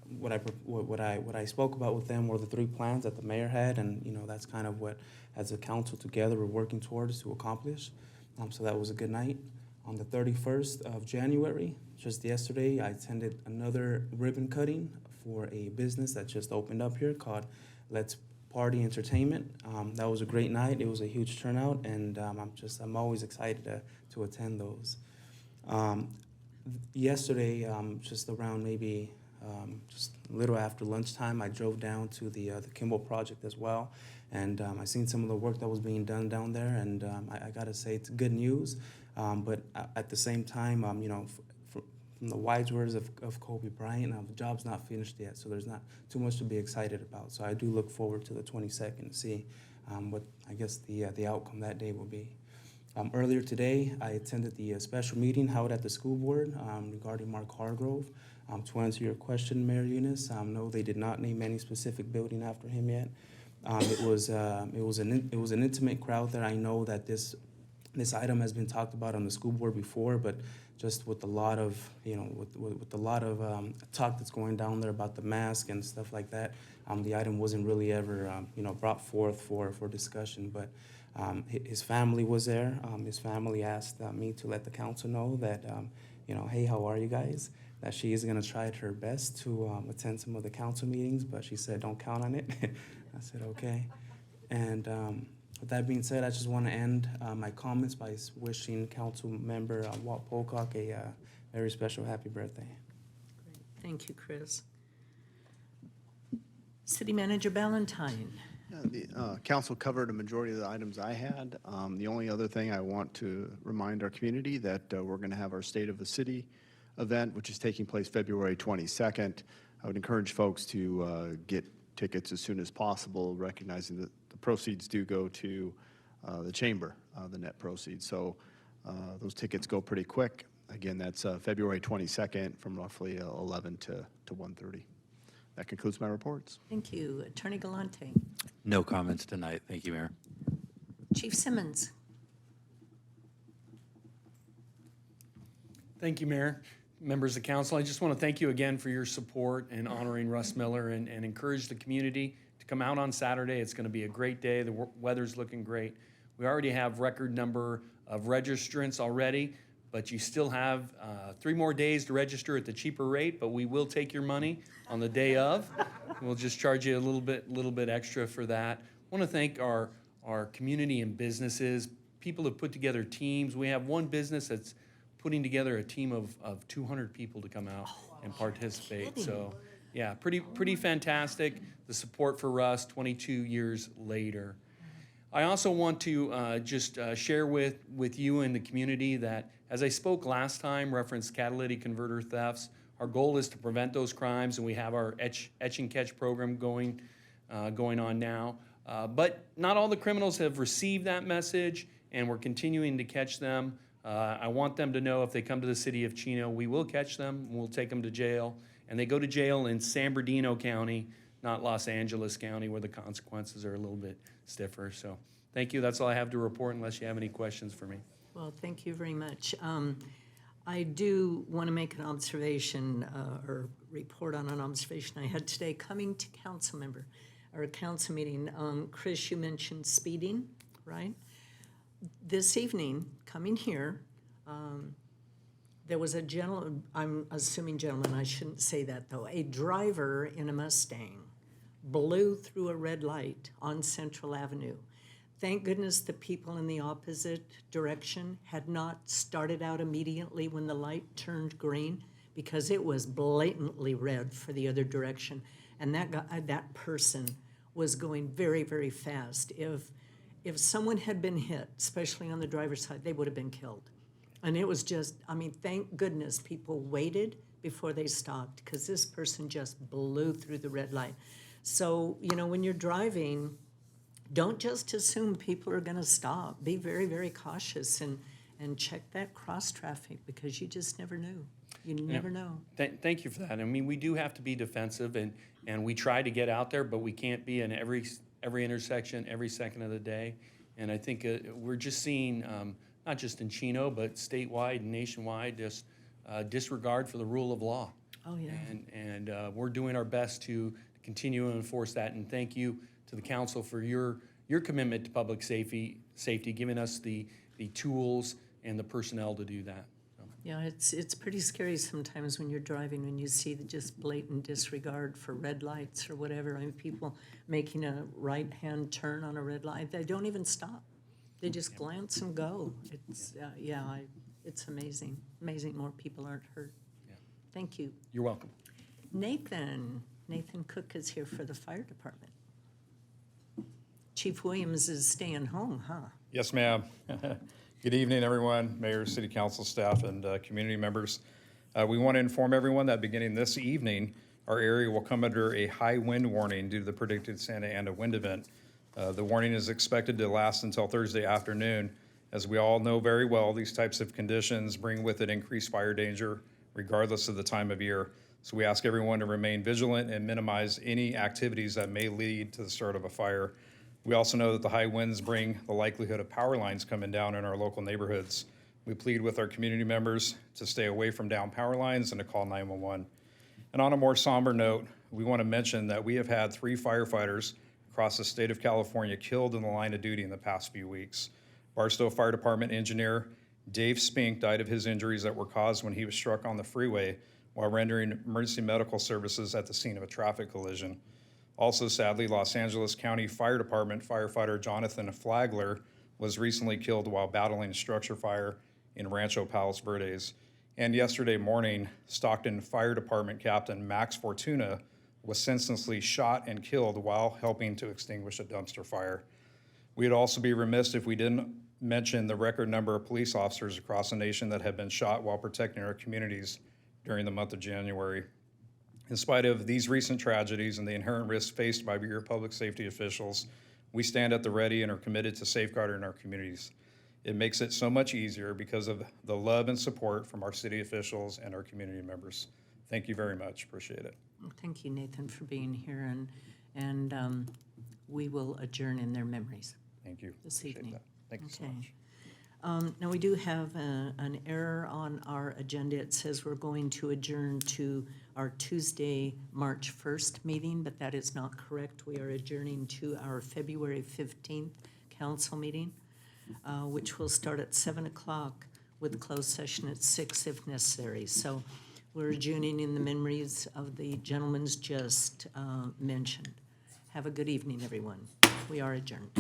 what I spoke about with them were the 3 plans that the mayor had, and that's kind of what, as a council together, we're working towards to accomplish. So that was a good night. On the 31st of January, just yesterday, I attended another ribbon cutting for a business that just opened up here called Let's Party Entertainment. That was a great night. It was a huge turnout, and I'm always excited to attend those. Yesterday, just around maybe just a little after lunchtime, I drove down to the Kimball project as well, and I seen some of the work that was being done down there, and I gotta say it's good news, but at the same time, from the wise words of Kobe Bryant, the job's not finished yet, so there's not too much to be excited about. So I do look forward to the 22nd to see what I guess the outcome that day will be. Earlier today, I attended the special meeting held at the school board regarding Mark Hargrove. To answer your question, Mayor Eunice, no, they did not name any specific building after him yet. It was an intimate crowd there. I know that this item has been talked about on the school board before, but just with a lot of with a lot of talk that's going down there about the mask and stuff like that, the item wasn't really ever brought forth for discussion. But his family was there. His family asked me to let the council know that hey, how are you guys? That she is going to try her best to attend some of the council meetings, but she said don't count on it. I said okay. And with that being said, I just want to end my comments by wishing Council Member Walt Pocock a very special happy birthday. Great. Thank you, Chris. City Manager Ballantyne. Yeah, the council covered a majority of the items I had. The only other thing I want to remind our community that we're going to have our State of the City event, which is taking place February 22nd. I would encourage folks to get tickets as soon as possible, recognizing that the proceeds do go to the chamber, the net proceeds. So those tickets go pretty quick. Again, that's February 22nd from roughly 11 to 1:30. That concludes my reports. Thank you. Attorney Galante. No comments tonight. Thank you, Mayor. Chief Simmons. Thank you, Mayor. Members of council, I just want to thank you again for your support and honoring Russ Miller and encourage the community to come out on Saturday. It's going to be a great day. The weather's looking great. We already have record number of registrants already, but you still have 3 more days to register at the cheaper rate, but we will take your money on the day of. We'll just charge you a little bit extra for that. I want to thank our community and businesses. People have put together teams. We have one business that's putting together a team of 200 people to come out and participate. So, yeah, pretty fantastic. The support for Russ 22 years later. I also want to just share with you and the community that, as I spoke last time, referenced catalytic converter thefts. Our goal is to prevent those crimes, and we have our etch and catch program going on now. But not all the criminals have received that message, and we're continuing to catch them. I want them to know if they come to the city of Chino, we will catch them, we'll take them to jail. And they go to jail in San Bernardino County, not Los Angeles County, where the consequences are a little bit stiffer. So thank you. That's all I have to report, unless you have any questions for me. Well, thank you very much. I do want to make an observation or report on an observation I had today coming to council meeting. Chris, you mentioned speeding, right? This evening, coming here, there was a gentleman, I'm assuming gentleman, I shouldn't say that though, a driver in a Mustang blew through a red light on Central Avenue. Thank goodness the people in the opposite direction had not started out immediately when the light turned green, because it was blatantly red for the other direction. And that person was going very, very fast. If someone had been hit, especially on the driver's side, they would have been killed. And it was just, I mean, thank goodness people waited before they stopped, because this person just blew through the red light. So, when you're driving, don't just assume people are going to stop. Be very, very cautious and check that cross traffic, because you just never knew. You never know. Thank you for that. I mean, we do have to be defensive, and we try to get out there, but we can't be in every intersection every second of the day. And I think we're just seeing, not just in Chino, but statewide and nationwide, just disregard for the rule of law. Oh, yeah. And we're doing our best to continue to enforce that. And thank you to the council for your commitment to public safety, giving us the tools and the personnel to do that. So, Yeah, it's pretty scary sometimes when you're driving, when you see the just blatant disregard for red lights or whatever. I mean, people making a right-hand turn on a red light, they don't even stop. They just glance and go. It's, it's amazing. Amazing more people aren't hurt. Yeah. Thank you. You're welcome. Nathan Cook is here for the fire department. Chief Williams is staying home, huh? Yes, ma'am. Good evening, everyone, mayor, city council staff, and community members. We want to inform everyone that beginning this evening, our area will come under a high wind warning due to the predicted Santa Ana wind event. The warning is expected to last until Thursday afternoon. As we all know very well, these types of conditions bring with it increased fire danger regardless of the time of year. So we ask everyone to remain vigilant and minimize any activities that may lead to the start of a fire. We also know that the high winds bring the likelihood of power lines coming down in our local neighborhoods. We plead with our community members to stay away from down power lines and to call 911. And on a more somber note, we want to mention that we have had 3 firefighters across the state of California killed in the line of duty in the past few weeks. Barstow Fire Department engineer Dave Spink died of his injuries that were caused when he was struck on the freeway while rendering emergency medical services at the scene of a traffic collision. Also, sadly, Los Angeles County Fire Department firefighter Jonathan Flagler was recently killed while battling a structure fire in Rancho Palos Verdes. And yesterday morning, Stockton Fire Department Captain Max Fortuna was senselessly shot and killed while helping to extinguish a dumpster fire. We'd also be remiss if we didn't mention the record number of police officers across the nation that have been shot while protecting our communities during the month of January. In spite of these recent tragedies and the inherent risks faced by your public safety officials, we stand at the ready and are committed to safeguarding our communities. It makes it so much easier because of the love and support from our city officials and our community members. Thank you very much. Appreciate it. Well, thank you, Nathan, for being here, and we will adjourn in their memories. Thank you. This Appreciate evening. that. Thank you so Okay. much. Now, we do have an error on our agenda. It says we're going to adjourn to our Tuesday, March 1st meeting, but that is not correct. We are adjourning to our February 15th council meeting, which will start at 7 o'clock with closed session at 6 if necessary. So we're adjourning in the memories of the gentlemen just mentioned. Have a good evening, everyone. We are adjourned.